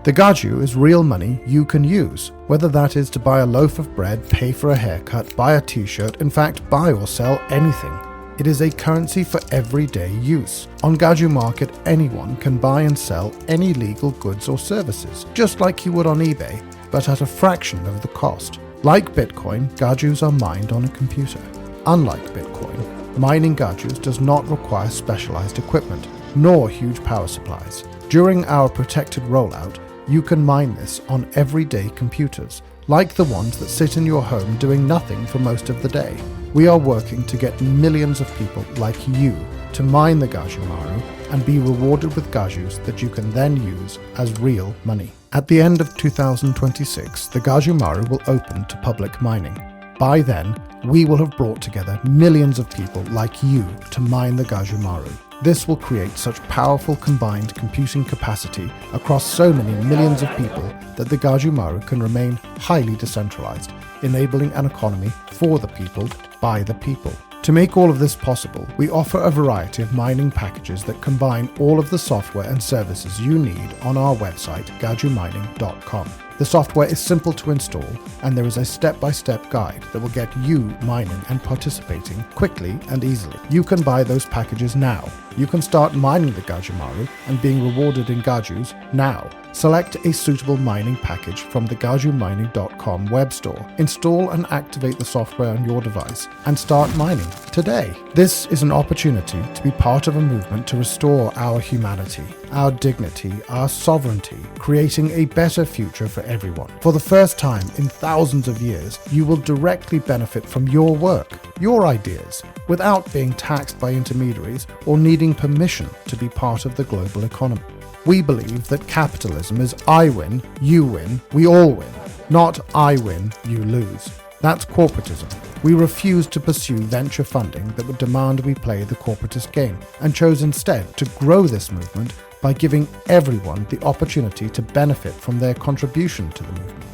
The Gaju is real money you can use, whether that is to buy a loaf of bread, pay for a haircut, buy a t-shirt, in fact buy or sell anything. It is a currency for everyday use. On Gaju Market, anyone can buy and sell any legal goods or services, just like you would on eBay, but at a fraction of the cost. Like Bitcoin, Gajus are mined on a computer. Unlike Bitcoin, mining Gajus does not require specialized equipment, nor huge power supplies. During our protected rollout, you can mine this on everyday computers, like the ones that sit in your home doing nothing for most of the day. We are working to get millions of people like you to mine the Gajumaru and be rewarded with Gajus that you can then use as real money. At the end of 2026, the Gajumaru will open to public mining. By then, we will have brought together millions of people like you to mine the Gajumaru. This will create such powerful combined computing capacity across so many millions of people that the Gajumaru can remain highly decentralized. enabling an economy for the people, by the people. To make all of this possible, we offer a variety of mining packages that combine all of the software and services you need on our website, gajumining.com. The software is simple to install, and there is a step-by-step guide that will get you mining and participating quickly and easily. You can buy those packages now. You can start mining the Gajumaru and being rewarded in Gajus now. Select a suitable mining package from the gajumining.com web store. Install and activate the software on your device and start mining today. This is an opportunity to be part of a movement to restore our humanity, our dignity, our sovereignty, creating a better future for everyone. For the first time in thousands of years, you will directly benefit from your work, your ideas, without being taxed by intermediaries or needing permission to be part of the global economy. We believe that capitalism is I win, you win, we all win, not I win, you lose. That's corporatism. We refuse to pursue venture funding that would demand we play the corporatist game, and chose instead to grow this movement by giving everyone the opportunity to benefit from their contribution to the movement.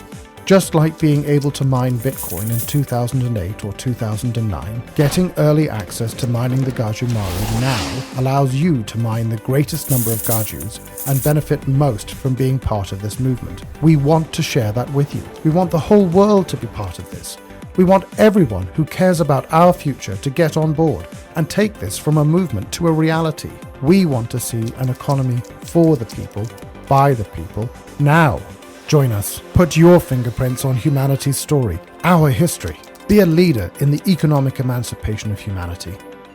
Just like being able to mine Bitcoin in 2008 or 2009, getting early access to mining the Gajumaru now allows you to mine the greatest number of Gajus and benefit most from being part of this movement. We want to share that with you. We want the whole world to be part of this. We want everyone who cares about our future to get on board and take this from a movement to a reality. We want to see an economy for the people, by the people, now. Join us. Put your fingerprints on humanity's story, our history. Be a leader in the economic emancipation of humanity.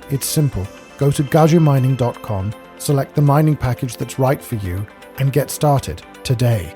It's simple. Go to gajumining.com, select the mining package that's right for you, and get started today.